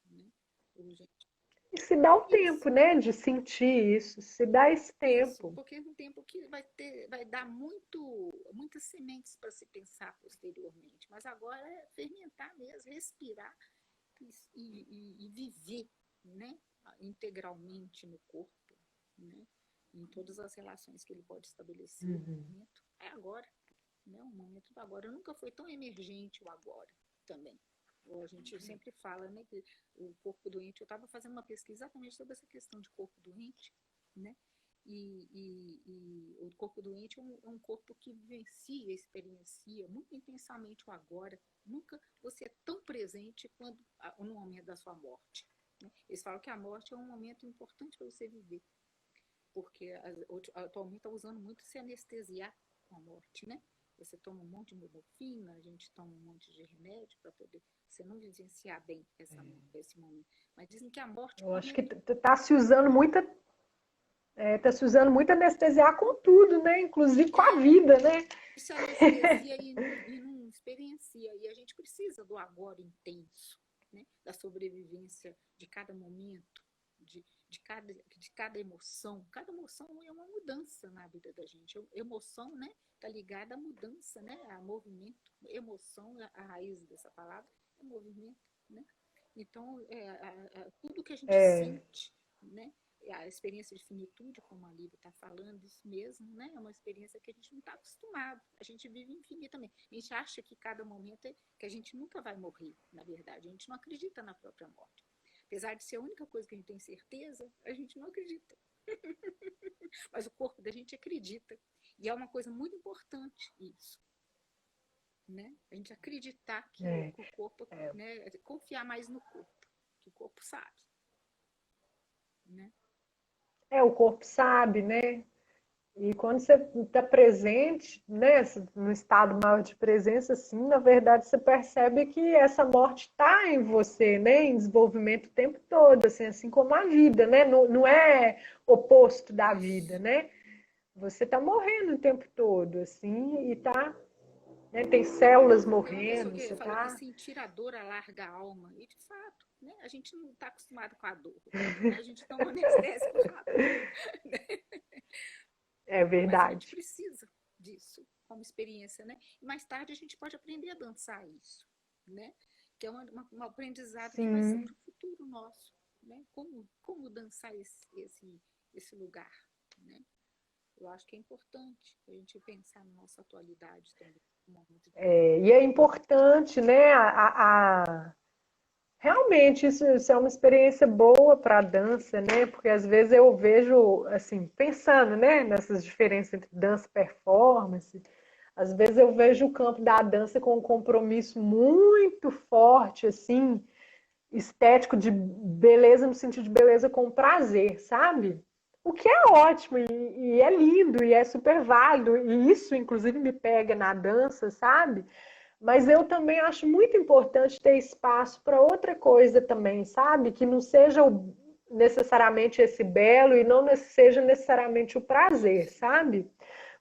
[SPEAKER 3] né? Urgente.
[SPEAKER 2] E se dá o tempo,
[SPEAKER 3] Isso.
[SPEAKER 2] né, de sentir isso, se dá esse
[SPEAKER 3] Isso,
[SPEAKER 2] tempo.
[SPEAKER 3] porque é um tempo que vai dar muitas sementes para se pensar posteriormente. Mas agora é fermentar mesmo, respirar e viver, né? Integralmente no corpo, né? Em todas as relações que ele pode estabelecer. O
[SPEAKER 2] Uhum.
[SPEAKER 3] momento é agora, né? O momento do agora nunca foi tão emergente o agora também. A gente sempre fala, né, que o corpo doente, eu estava fazendo uma pesquisa exatamente sobre essa questão de corpo doente, né? E o corpo doente é um corpo que vivencia, experiencia muito intensamente o agora. Nunca você é tão presente quando no momento da sua morte. Né? Eles falam que a morte é um momento importante para você viver, porque atualmente está usando muito se anestesiar com a morte, né? Você toma um monte de morfina, a gente toma um monte de remédio para poder você não vivenciar bem esse momento. Mas dizem que a morte é um
[SPEAKER 2] Eu acho que
[SPEAKER 3] momento.
[SPEAKER 2] está se usando muita. Tá se usando muito anestesiar com tudo, né? Inclusive com a vida, né?
[SPEAKER 3] Se anestesia e não experiencia. E a gente precisa do agora intenso, né? Da sobrevivência de cada momento, de cada emoção. Cada emoção é uma mudança na vida da gente. Emoção, né? Está ligada à mudança, né? A movimento. Emoção, a raiz dessa palavra, é movimento, né? Então, tudo que a gente sente, né? A experiência de finitude, como a Lívia está falando, isso mesmo, né? É uma experiência que a gente não está acostumado. A gente vive infinitamente. A gente acha que cada momento que a gente nunca vai morrer, na verdade. A gente não acredita na própria morte. Apesar de ser a única coisa que a gente tem certeza, a gente não acredita. Mas o corpo da gente acredita. E é uma coisa muito importante isso. Né? A gente acreditar que o corpo, né? Confiar mais no corpo, que o corpo sabe. Né?
[SPEAKER 2] O corpo sabe, né? E quando você está presente, né, no estado maior de presença, assim, na verdade você percebe que essa morte está em você, né, em desenvolvimento o tempo todo, assim como a vida, né? Não é oposto da vida, né? Você está morrendo o tempo todo, assim, e tá, né, tem células
[SPEAKER 3] Tem uma pessoa
[SPEAKER 2] morrendo,
[SPEAKER 3] que
[SPEAKER 2] você
[SPEAKER 3] falou que
[SPEAKER 2] tá.
[SPEAKER 3] sentir a dor alarga a alma. E de fato, né? A gente não está acostumado com a dor. Né? A gente toma anestésico rápido. Né?
[SPEAKER 2] É
[SPEAKER 3] Mas a gente
[SPEAKER 2] verdade.
[SPEAKER 3] precisa disso como experiência, né? E mais tarde a gente pode aprender a dançar isso, né? Que é um aprendizado que vai ser
[SPEAKER 2] Sim.
[SPEAKER 3] para o futuro nosso, né? Como dançar esse lugar, né? Eu acho que é importante a gente pensar na nossa atualidade também.
[SPEAKER 2] E é importante, né, realmente isso é uma experiência boa para a dança, né? Porque às vezes eu vejo, assim, pensando, né, nessas diferenças entre dança e performance, às vezes eu vejo o campo da dança com um compromisso muito forte, assim, estético de beleza no sentido de beleza com prazer, sabe? O que é ótimo e é lindo e é super válido, e isso inclusive me pega na dança, sabe? Mas eu também acho muito importante ter espaço para outra coisa também, sabe? Que não seja necessariamente esse belo e não seja necessariamente o prazer, sabe?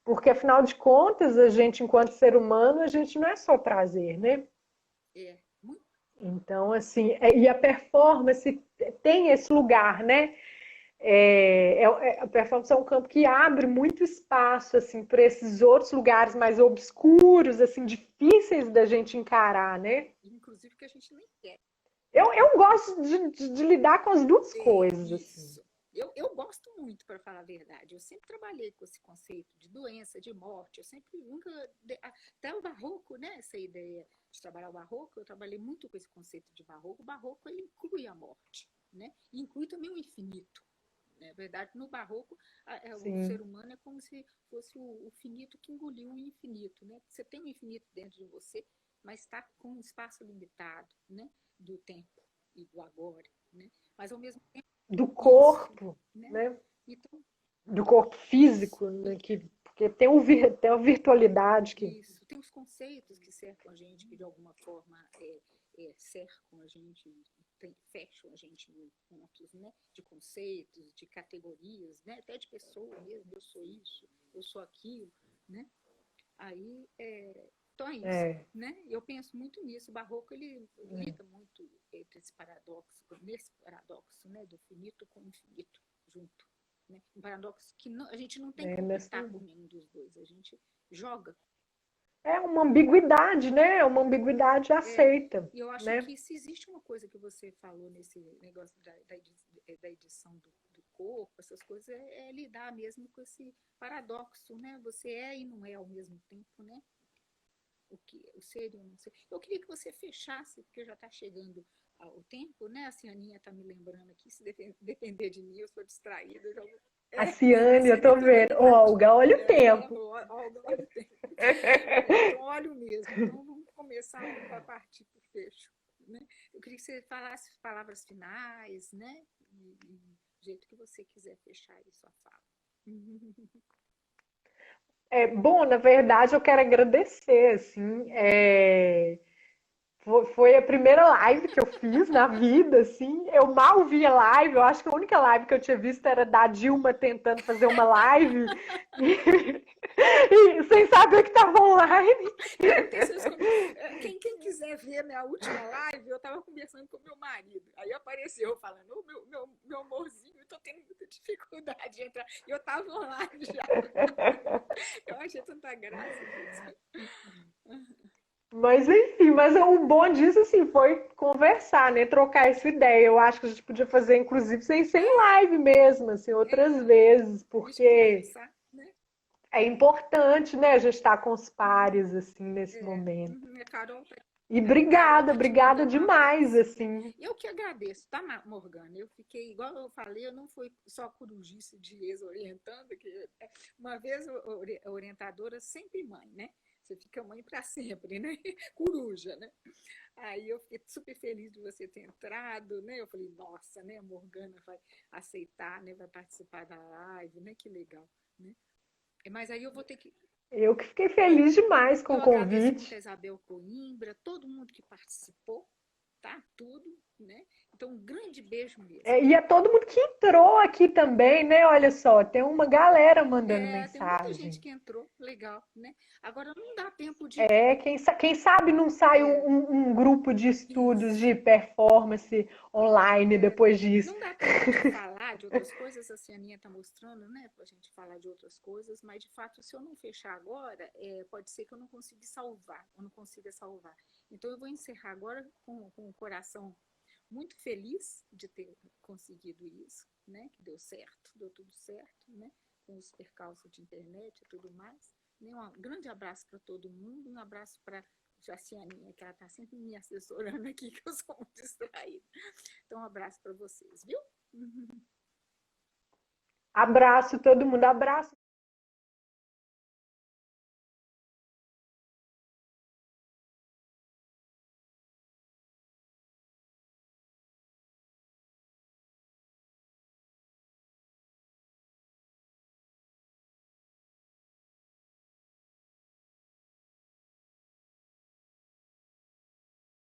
[SPEAKER 2] Porque afinal de contas, a gente, enquanto ser humano, a gente não é só prazer, né?
[SPEAKER 3] Muito.
[SPEAKER 2] Então, assim, e a performance tem esse lugar, né? A performance é um campo que abre muito espaço assim para esses outros lugares mais obscuros, assim, difíceis da gente encarar, né?
[SPEAKER 3] Inclusive que a gente nem quer.
[SPEAKER 2] Eu gosto de lidar com as duas coisas, assim.
[SPEAKER 3] Isso. Eu gosto muito, para falar a verdade. Eu sempre trabalhei com esse conceito de doença, de morte. Eu sempre, nunca. Até o barroco, né? Essa ideia de trabalhar o barroco, eu trabalhei muito com esse conceito de barroco. O barroco, ele inclui a morte, né? E inclui também o infinito. Na verdade, no barroco, o ser humano é como se fosse o finito que engoliu o infinito, né? Você tem o infinito dentro de você, mas está com um espaço limitado, né? Do tempo e do agora, né? Mas ao mesmo tempo
[SPEAKER 2] Do
[SPEAKER 3] isso,
[SPEAKER 2] corpo,
[SPEAKER 3] né?
[SPEAKER 2] né?
[SPEAKER 3] Então,
[SPEAKER 2] Do corpo
[SPEAKER 3] isso,
[SPEAKER 2] físico, né? Porque tem a virtualidade que.
[SPEAKER 3] isso. Tem os conceitos que cercam a gente, que de alguma forma cercam a gente, fecham a gente em pontos, né? De conceitos, de categorias, né? Até de pessoa mesmo. Eu sou isso, eu sou aquilo, né? Aí, então é isso, né? Eu penso muito nisso. O barroco, ele lida muito entre nesse paradoxo, né? Do finito com o infinito junto. Né? Um paradoxo que a gente não tem como optar por nenhum dos dois, a gente joga.
[SPEAKER 2] É uma ambiguidade, né? É uma ambiguidade aceita,
[SPEAKER 3] E eu acho
[SPEAKER 2] né?
[SPEAKER 3] que se existe uma coisa que você falou nesse negócio da edição do corpo, essas coisas, lidar mesmo com esse paradoxo, né? Você é e não é ao mesmo tempo, né? o que o ser e o não ser. Eu queria que você fechasse, porque já está chegando o tempo, né? A Cianinha está me lembrando aqui, se depender de mim, eu sou distraída, eu já vou...
[SPEAKER 2] A
[SPEAKER 3] A
[SPEAKER 2] Ciane, eu tô
[SPEAKER 3] Cianinha toda
[SPEAKER 2] vendo. Ó,
[SPEAKER 3] animadinha.
[SPEAKER 2] Olga, olha o tempo.
[SPEAKER 3] Olga, olha o tempo. Então, olha mesmo. Então, vamos começar para partir para o fecho. Né? Eu queria que você falasse palavras finais, né? E do jeito que você quiser fechar aí sua fala.
[SPEAKER 2] Bom, na verdade, eu quero agradecer, assim, foi a primeira live que eu fiz na vida, assim. Eu mal via live. Eu acho que a única live que eu tinha visto era da Dilma tentando fazer uma live e sem saber que estava online.
[SPEAKER 3] Aconteceu isso comigo. Quem quiser ver minha última live, eu estava conversando com meu marido. Aí apareceu falando, oh, meu amorzinho, eu tô tendo muita dificuldade de entrar. E eu estava online já. Eu achei tanta graça disso.
[SPEAKER 2] Mas enfim, mas o bom disso assim foi conversar, né? Trocar essa ideia. Eu acho que a gente podia fazer, inclusive, sem live mesmo, assim, outras vezes,
[SPEAKER 3] A gente
[SPEAKER 2] porque
[SPEAKER 3] conversar, né?
[SPEAKER 2] é importante, né? A gente estar com os pares, assim, nesse momento.
[SPEAKER 3] A Carol tá,
[SPEAKER 2] E
[SPEAKER 3] Carol tá te
[SPEAKER 2] obrigada
[SPEAKER 3] mandando um
[SPEAKER 2] demais,
[SPEAKER 3] abraço.
[SPEAKER 2] assim.
[SPEAKER 3] Eu que agradeço, tá, Morgana? Eu fiquei, igual eu falei, eu não fui só corujice de ex-orientando, que uma vez a orientadora sempre mãe, né? Você fica mãe para sempre, né? Coruja, né? Aí eu fiquei super feliz de você ter entrado, né? Eu falei, nossa, né? A Morgana vai aceitar, né? Vai participar da live, né? Que legal, né? Mas aí eu vou ter que...
[SPEAKER 2] Eu que fiquei feliz demais com
[SPEAKER 3] Eu
[SPEAKER 2] o
[SPEAKER 3] agradeço muito
[SPEAKER 2] convite.
[SPEAKER 3] a Isabel Coimbra, todo mundo que participou, tá? Tudo, né? Então, um grande beijo mesmo.
[SPEAKER 2] E a todo mundo que entrou aqui também, né? Olha só, tem uma galera mandando
[SPEAKER 3] Tem muita gente
[SPEAKER 2] mensagem.
[SPEAKER 3] que entrou, legal, né? Agora não dá tempo de
[SPEAKER 2] Quem sabe não sai
[SPEAKER 3] é,
[SPEAKER 2] um grupo de estudos
[SPEAKER 3] isso.
[SPEAKER 2] de performance online depois disso.
[SPEAKER 3] Não dá tempo de falar de outras coisas, assim, a Aninha está mostrando, né, para a gente falar de outras coisas, mas de fato, se eu não fechar agora, pode ser que eu não consiga salvar, Então eu vou encerrar agora com o coração muito feliz de ter conseguido isso, né, que deu certo, deu tudo certo, né, com os percalços de internet e tudo mais. Um grande abraço para todo mundo, um abraço para Jacianinha, que ela está sempre me assessorando aqui, que eu sou muito distraída. Então, um abraço para vocês, viu?
[SPEAKER 2] Abraço todo mundo, abraço.